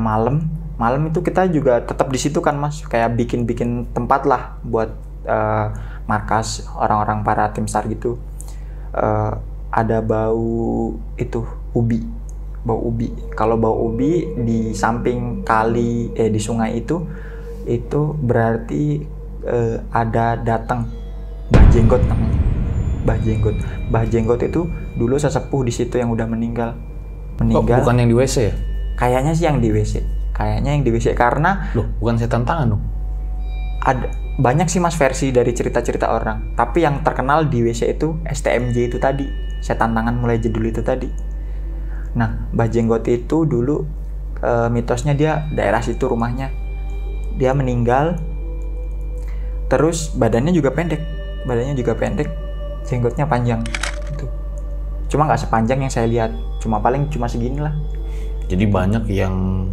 malam itu kita juga tetap di situ kan mas, kayak bikin tempat lah buat markas orang-orang para tim SAR gitu. Ada bau itu bau ubi. Kalau bau ubi di samping kali di sungai itu berarti ada datang Mbah Jenggot namanya. Mbah Jenggot itu dulu sesepuh di situ yang udah meninggal.
Oh, bukan yang di WC ya?
Kayaknya sih yang di WC. Karena
loh, bukan setan tangan dong.
Ada banyak sih mas versi dari cerita-cerita orang. Tapi yang terkenal di WC itu STMJ itu tadi, setan tangan mulai jedul itu tadi. Nah, Mbah Jenggot itu dulu mitosnya dia daerah situ rumahnya. Dia meninggal, terus badannya juga pendek, jenggotnya panjang. Gitu. Cuma nggak sepanjang yang saya lihat, cuma segini lah.
Jadi banyak yang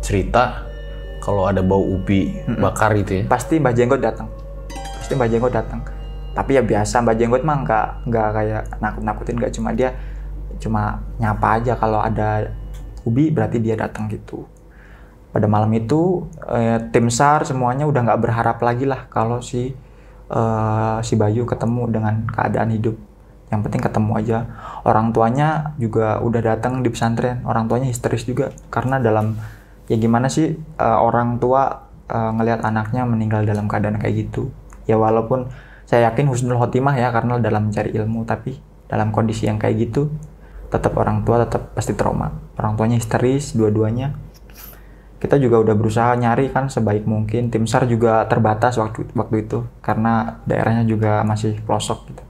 cerita kalau ada bau ubi bakar gitu ya.
Pasti Mbah Jenggot datang. Tapi ya biasa, Mbah Jenggot mah nggak kayak nakut-nakutin, nggak, cuma nyapa aja kalau ada ubi berarti dia datang gitu. Pada malam itu tim SAR semuanya udah nggak berharap lagi lah kalau si Bayu ketemu dengan keadaan hidup. Yang penting ketemu aja. Orang tuanya juga udah datang di pesantren. Orang tuanya histeris juga karena ya gimana sih orang tua ngelihat anaknya meninggal dalam keadaan kayak gitu. Ya walaupun saya yakin husnul khotimah ya karena dalam mencari ilmu, tapi dalam kondisi yang kayak gitu tetap orang tua tetap pasti trauma. Orang tuanya histeris dua-duanya. Kita juga udah berusaha nyari kan sebaik mungkin. Tim SAR juga terbatas waktu itu karena daerahnya juga masih pelosok gitu.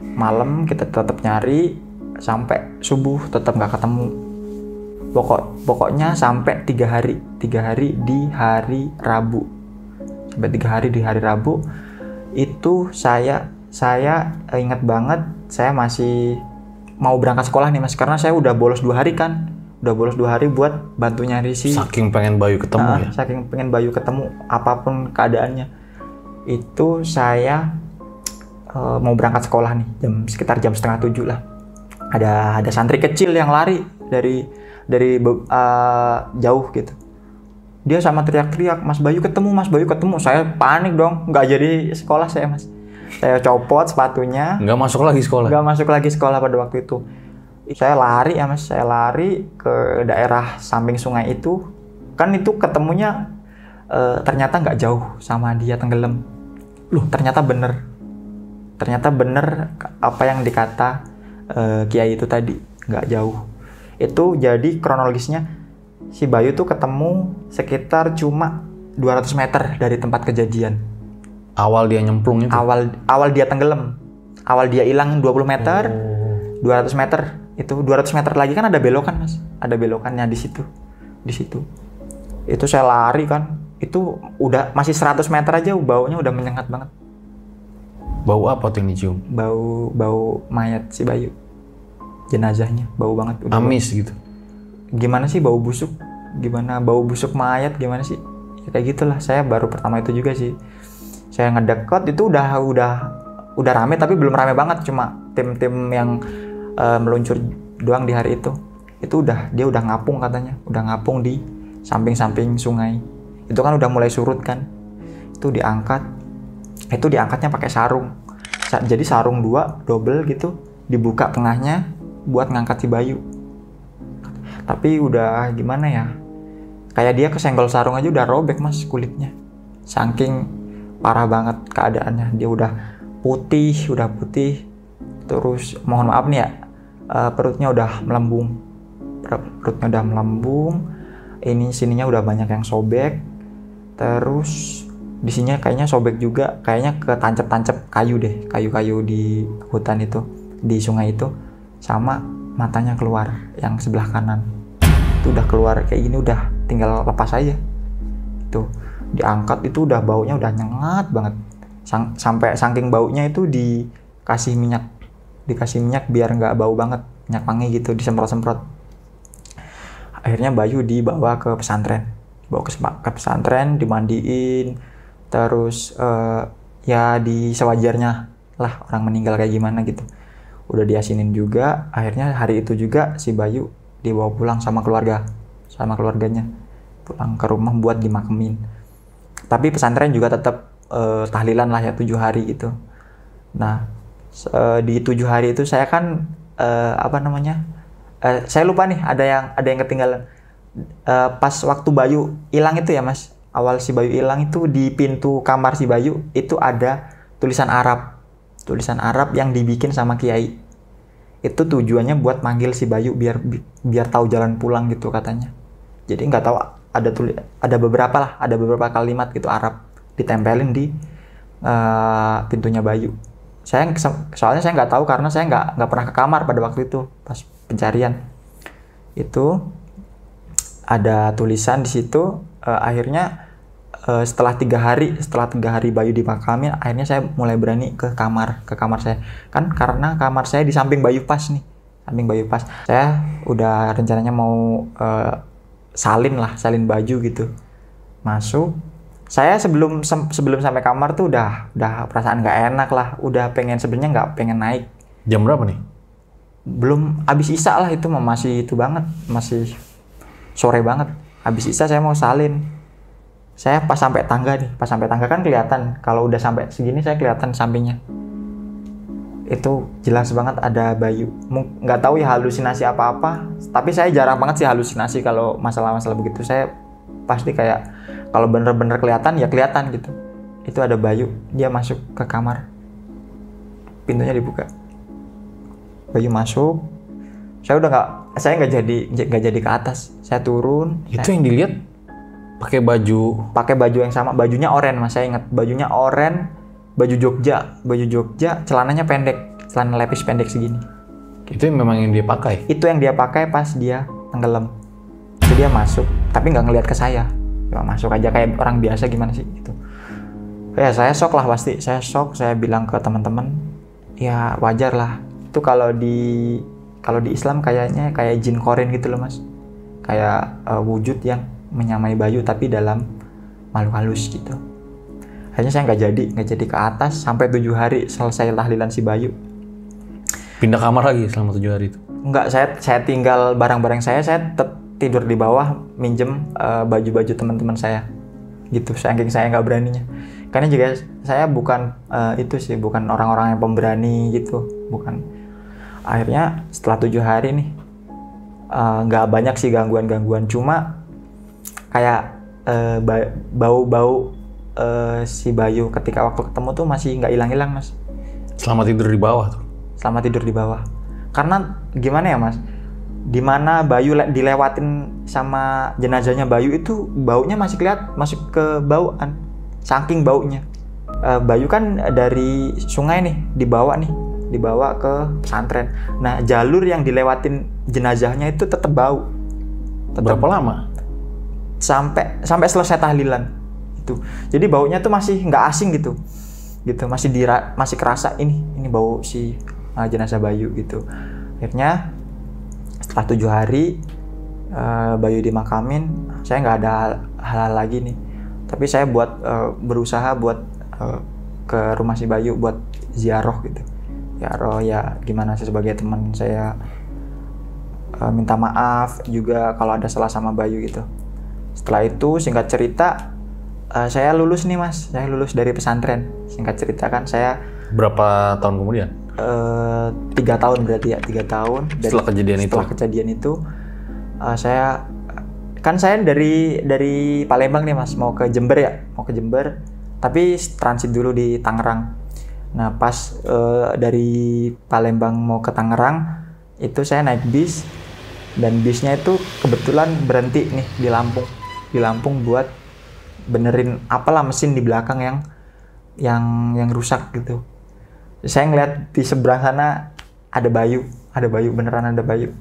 Malam kita tetap nyari sampai subuh tetap nggak ketemu. Pokoknya sampai 3 hari di hari Rabu. Sampai 3 hari di hari Rabu itu saya ingat banget, saya masih mau berangkat sekolah nih Mas, karena saya udah bolos 2 hari kan. Udah bolos 2 hari buat bantu nyari
Saking pengen Bayu ketemu ya?
Saking pengen Bayu ketemu, apapun keadaannya. Itu saya mau berangkat sekolah nih, sekitar jam 6:30 lah. Ada santri kecil yang lari dari jauh gitu. Dia sama teriak-teriak, Mas Bayu ketemu, Mas Bayu ketemu. Saya panik dong, nggak jadi sekolah saya Mas. Saya copot sepatunya.
Nggak masuk lagi sekolah?
Nggak masuk lagi sekolah pada waktu itu. Saya lari ya Mas, saya lari ke daerah samping sungai itu. Kan itu ketemunya ternyata nggak jauh sama dia tenggelam. Loh, ternyata bener apa yang dikata Kiai itu tadi, nggak jauh. Itu jadi kronologisnya si Bayu tuh ketemu sekitar cuma 200 meter dari tempat kejadian.
Awal dia nyemplung itu?
Awal dia tenggelam. Awal dia hilang 20 meter, 200 meter. Itu 200 meter lagi kan ada belokan Mas. Ada belokannya di situ. Itu saya lari kan. Itu udah masih 100 meter aja baunya udah menyengat banget.
Bau apa tuh yang dicium?
Bau mayat si Bayu. Jenazahnya bau banget.
Amis gitu?
Gimana sih bau busuk? Gimana bau busuk mayat gimana sih? Ya kayak gitulah. Saya baru pertama itu juga sih. Saya ngedeket itu udah rame tapi belum rame banget, cuma tim-tim yang meluncur doang di hari itu. Itu dia udah ngapung katanya, udah ngapung di samping-samping sungai. Itu kan udah mulai surut kan. Itu diangkatnya pakai sarung. Jadi sarung 2 double gitu, dibuka tengahnya buat ngangkat si Bayu. Tapi udah gimana ya? Kayak dia kesenggol sarung aja udah robek Mas kulitnya. Saking parah banget keadaannya. Dia udah putih. Terus mohon maaf nih ya, perutnya udah melembung. Ini sininya udah banyak yang sobek. Terus di sininya kayaknya sobek juga, kayaknya ketancap-tancap kayu deh, kayu-kayu di hutan itu, di sungai itu. Sama matanya keluar yang sebelah kanan. Itu udah keluar kayak gini, udah tinggal lepas aja. Itu diangkat itu udah baunya udah nyengat banget. Sampai saking baunya itu dikasih minyak biar nggak bau banget, minyak wangi gitu, disemprot-semprot. Akhirnya Bayu dibawa ke pesantren, dimandiin, terus ya di sewajarnya lah orang meninggal kayak gimana gitu. Udah diasinin juga. Akhirnya hari itu juga si Bayu dibawa pulang sama keluarganya, pulang ke rumah buat dimakemin. Tapi pesantren juga tetap tahlilan lah ya 7 hari gitu. Nah di 7 hari itu saya kan saya lupa nih, ada yang ketinggalan. Pas waktu Bayu hilang itu ya Mas, awal si Bayu hilang itu di pintu kamar si Bayu itu ada tulisan Arab yang dibikin sama Kiai. Itu tujuannya buat manggil si Bayu biar tahu jalan pulang gitu katanya. Jadi nggak tahu, ada beberapa kalimat gitu Arab ditempelin di pintunya Bayu. Soalnya saya nggak tahu karena saya nggak pernah ke kamar pada waktu itu pas pencarian. Itu ada tulisan di situ. Akhirnya setelah 3 hari Bayu dimakamin, akhirnya saya mulai berani ke kamar saya kan, karena kamar saya di samping Bayu pas. Saya udah rencananya mau salin baju gitu, masuk. Saya sebelum sampai kamar tuh udah perasaan nggak enak lah, udah sebenarnya nggak pengen naik.
Jam berapa nih?
Belum habis isya lah, itu masih itu banget, masih sore banget. Habis isya saya mau salin. Saya pas sampai tangga kan kelihatan, kalau udah sampai segini saya kelihatan sampingnya. Itu jelas banget ada Bayu. Nggak tahu ya halusinasi apa-apa, tapi saya jarang banget sih halusinasi kalau masalah-masalah begitu. Saya pasti kayak kalau bener-bener kelihatan gitu. Itu ada Bayu, dia masuk ke kamar. Pintunya dibuka. Bayu masuk. Saya nggak jadi ke atas. Saya turun.
Itu yang dilihat pakai baju
yang sama, bajunya oranye Mas. Saya ingat bajunya oranye, baju Jogja, celananya pendek, celana lepis pendek segini.
itu yang memang yang dia pakai.
Itu yang dia pakai pas dia tenggelam. Itu dia masuk, tapi nggak ngelihat ke saya. Cuma masuk aja kayak orang biasa gimana sih gitu. Ya saya shock lah pasti. Saya shock. Saya bilang ke teman-teman, ya wajar lah. Itu kalau di Islam kayaknya kayak jin korin gitu loh Mas. Kayak wujud yang menyamai Bayu tapi dalam makhluk halus gitu. Akhirnya saya nggak jadi ke atas sampai 7 hari selesai tahlilan si Bayu.
Pindah kamar lagi selama 7 hari itu?
Enggak, saya tinggal barang-barang saya tetap tidur di bawah, minjem baju-baju teman-teman saya. Gitu, saking saya nggak beraninya. Karena juga saya bukan bukan orang-orang yang pemberani gitu, bukan. Akhirnya setelah 7 hari nih, nggak banyak sih gangguan-gangguan, cuma kayak bau-bau si Bayu ketika waktu ketemu tuh masih nggak hilang-hilang Mas.
Selama tidur di bawah tuh?
Selama tidur di bawah. Karena gimana ya Mas, dimana Bayu dilewatin sama jenazahnya Bayu itu baunya masih ke bauan, saking baunya. Bayu kan dari sungai nih dibawa ke pesantren. Nah jalur yang dilewatin jenazahnya itu tetap bau.
Berapa lama?
Sampai selesai tahlilan itu. Jadi baunya tuh masih nggak asing gitu masih kerasa ini bau si jenazah Bayu gitu. Akhirnya setelah 7 hari Bayu dimakamin, saya nggak ada hal lagi nih, tapi saya berusaha buat ke rumah si Bayu buat ziarah gitu. Ya gimana sih sebagai teman saya minta maaf juga kalau ada salah sama Bayu gitu. Setelah itu singkat cerita saya lulus nih Mas, saya lulus dari pesantren. Singkat cerita kan saya
berapa tahun kemudian?
3 tahun berarti ya, 3 tahun.
Setelah kejadian
itu saya dari Palembang nih Mas, mau ke Jember, tapi transit dulu di Tangerang. Nah pas dari Palembang mau ke Tangerang itu saya naik bis, dan bisnya itu kebetulan berhenti nih di Lampung buat benerin apalah mesin di belakang yang rusak gitu. Saya ngeliat di seberang sana ada Bayu, beneran ada Bayu.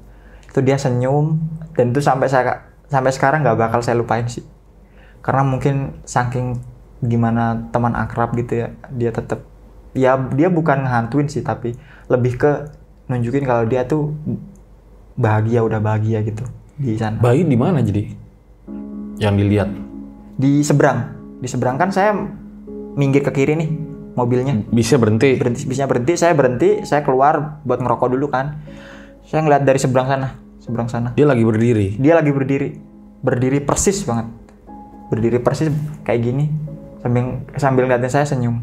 Itu dia senyum, dan itu sampai sekarang nggak bakal saya lupain sih. Karena mungkin saking gimana teman akrab gitu ya, dia tetap ya dia bukan ngehantuin sih, tapi lebih ke nunjukin kalau dia tuh udah bahagia gitu di sana.
Bayu di mana jadi? Yang dilihat?
Di seberang kan saya minggir ke kiri nih mobilnya.
Bisnya berhenti?
Bisnya berhenti, saya keluar buat ngerokok dulu kan. Saya ngeliat dari seberang sana. Dia lagi berdiri persis banget. Berdiri persis kayak gini, sambil ngeliatin saya senyum.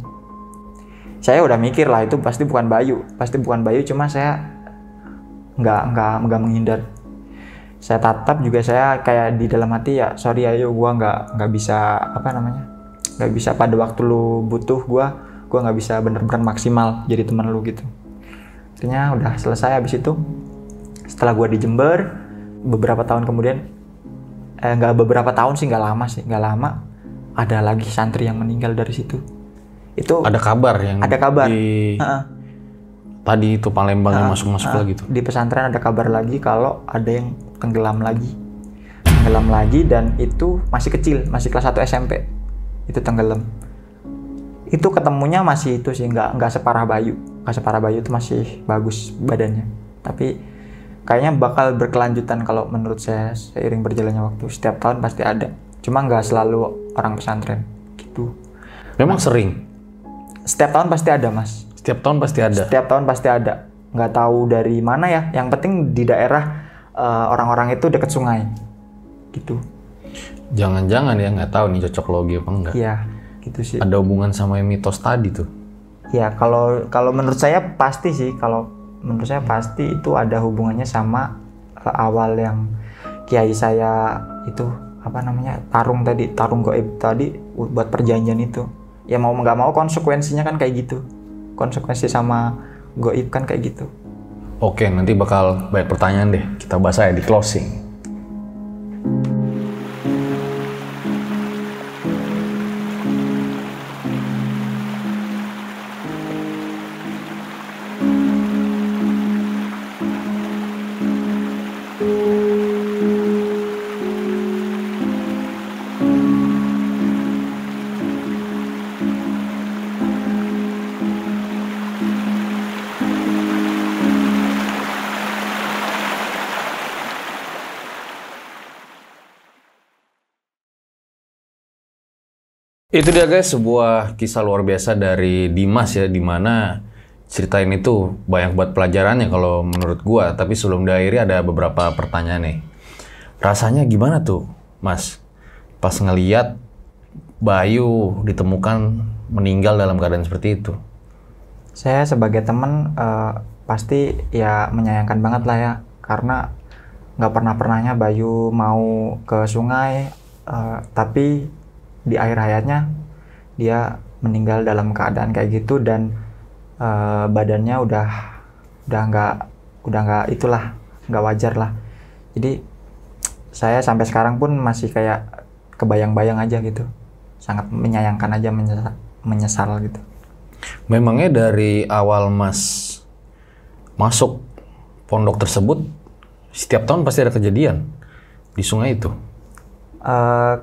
Saya udah mikir lah itu pasti bukan Bayu, cuma saya nggak menghindar. Saya tatap juga, saya kayak di dalam hati ya sorry ayo, gua nggak bisa nggak bisa pada waktu lu butuh gua nggak bisa bener-bener maksimal jadi teman lu gitu. Akhirnya udah selesai. Habis itu setelah gua di Jember beberapa tahun kemudian, nggak beberapa tahun sih, nggak lama ada lagi santri yang meninggal dari situ. Itu
ada kabar
di
tadi itu Palembang yang masuk lagi tuh.
Di pesantren ada kabar lagi kalau ada yang tenggelam lagi, dan itu masih kecil, masih kelas 1 SMP. Itu tenggelam. Itu ketemunya masih itu sih, nggak separah Bayu. Itu masih bagus badannya. Tapi kayaknya bakal berkelanjutan kalau menurut saya seiring berjalannya waktu. Setiap tahun pasti ada. Cuma nggak selalu orang pesantren gitu.
Memang sering?
Setiap tahun pasti ada, Mas.
Setiap tahun pasti ada. Nggak tahu dari mana ya. Yang penting di daerah orang-orang itu dekat sungai. Gitu. Jangan-jangan ya, nggak tahu nih cocok logi apa enggak. Iya, gitu sih. Ada hubungan sama yang mitos tadi tuh. Ya, kalau menurut saya pasti sih. Kalau menurut saya pasti itu ada hubungannya sama awal yang kiai saya itu tarung gaib tadi buat perjanjian itu. Ya mau nggak mau konsekuensinya kan kayak gitu. Konsekuensi sama gaib kan kayak gitu. Oke, nanti bakal banyak pertanyaan deh. Kita bahas aja di closing. Itu dia guys, sebuah kisah luar biasa dari Dimas ya, dimana cerita ini tuh banyak buat pelajarannya kalau menurut gua. Tapi sebelum diakhiri ada beberapa pertanyaan nih. Rasanya gimana tuh, Mas? Pas ngeliat Bayu ditemukan meninggal dalam keadaan seperti itu.
Saya sebagai teman pasti ya menyayangkan banget lah ya, karena nggak pernahnya Bayu mau ke sungai, tapi di akhir hayatnya dia meninggal dalam keadaan kayak gitu, dan badannya udah nggak itulah, nggak wajar lah. Jadi saya sampai sekarang pun masih kayak kebayang-bayang aja gitu, sangat menyayangkan aja, menyesal gitu.
Memangnya dari awal Mas masuk pondok tersebut, setiap tahun pasti ada kejadian di sungai itu?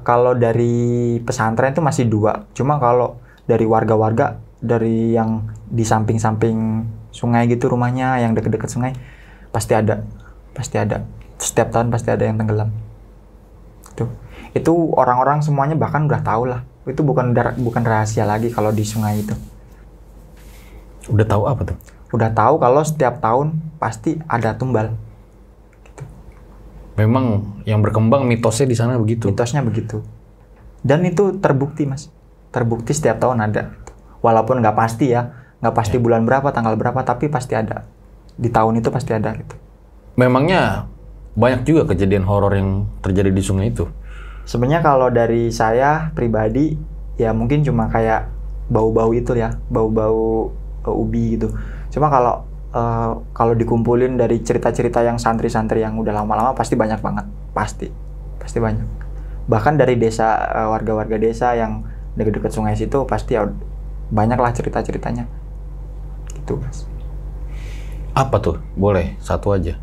Kalau dari pesantren itu masih 2. Cuma kalau dari warga-warga, dari yang di samping-samping sungai gitu rumahnya, yang deket-deket sungai, pasti ada. Setiap tahun pasti ada yang tenggelam. Itu orang-orang semuanya bahkan udah tahu lah. Itu bukan rahasia lagi kalau di sungai itu.
Udah tahu apa tuh?
Udah tahu kalau setiap tahun pasti ada tumbal.
Memang yang berkembang mitosnya di sana begitu.
Mitosnya begitu. Dan itu terbukti, Mas. Terbukti setiap tahun ada. Walaupun nggak pasti ya, nggak pasti bulan berapa, tanggal berapa, tapi pasti ada. Di tahun itu pasti ada gitu.
Memangnya banyak juga kejadian horor yang terjadi di sungai itu?
Sebenarnya kalau dari saya pribadi, ya mungkin cuma kayak bau-bau itu ya, bau-bau ubi gitu. Cuma kalau dikumpulin dari cerita-cerita yang santri-santri yang udah lama-lama, pasti banyak banget, pasti banyak. Bahkan dari desa, warga-warga desa yang deket-deket sungai situ pasti ya banyak lah cerita-ceritanya, gitu Mas.
Apa tuh? Boleh satu aja.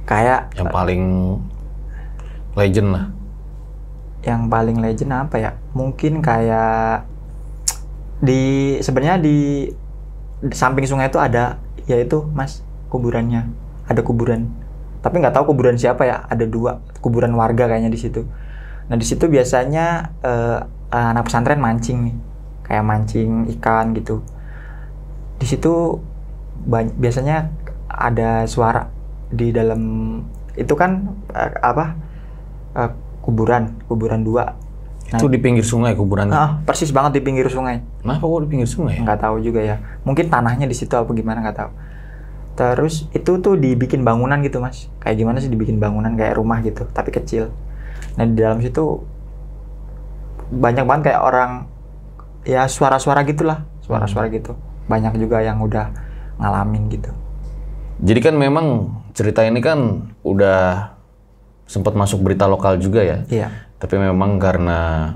Kayak
yang paling legend lah.
Yang paling legend apa ya? Mungkin kayak sebenarnya di samping sungai itu ada, yaitu Mas, kuburannya. Ada kuburan. Tapi nggak tahu kuburan siapa ya. Ada 2 kuburan warga kayaknya di situ. Nah di situ biasanya anak pesantren mancing nih, kayak mancing ikan gitu. Di situ biasanya ada suara di dalam itu kan kuburan 2.
Itu di pinggir sungai kuburannya?
Persis banget di pinggir sungai.
Kenapa kok di pinggir sungai?
Nggak tahu juga ya. Mungkin tanahnya di situ apa gimana, nggak tahu. Terus itu tuh dibikin bangunan gitu Mas. Kayak gimana sih dibikin bangunan kayak rumah gitu, tapi kecil. Nah di dalam situ banyak banget kayak orang, ya suara-suara gitulah, suara-suara gitu. Banyak juga yang udah ngalamin gitu.
Jadi kan memang cerita ini kan udah sempat masuk berita lokal juga ya?
Iya.
Tapi memang karena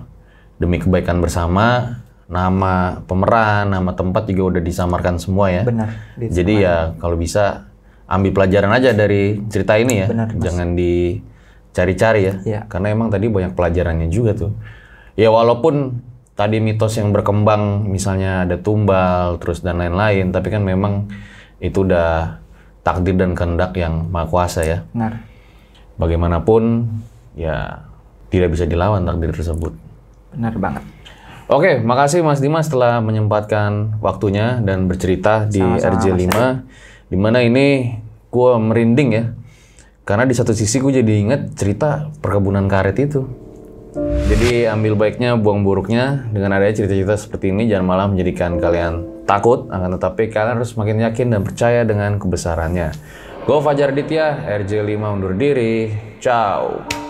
demi kebaikan bersama, nama pemeran, nama tempat juga udah disamarkan semua ya?
Benar.
Jadi ya kalau bisa ambil pelajaran aja dari cerita ini ya?
Benar, Mas.
Jangan dicari-cari ya?
Iya.
Karena emang tadi banyak pelajarannya juga tuh. Ya walaupun tadi mitos yang berkembang, misalnya ada tumbal, terus dan lain-lain, tapi kan memang itu udah takdir dan kehendak yang maha kuasa ya?
Benar.
Bagaimanapun ya tidak bisa dilawan takdir tersebut.
Benar banget.
Oke, makasih Mas Dimas telah menyempatkan waktunya dan bercerita di
Sama-sama,
RJ5. Dimana ini gue merinding ya. Karena di satu sisi gue jadi inget cerita perkebunan karet itu. Jadi ambil baiknya, buang buruknya. Dengan adanya cerita-cerita seperti ini, jangan malah menjadikan kalian takut. Akan tetapi kalian harus makin yakin dan percaya dengan kebesarannya. Gue Fajar Ditya, RJ5 undur diri. Ciao.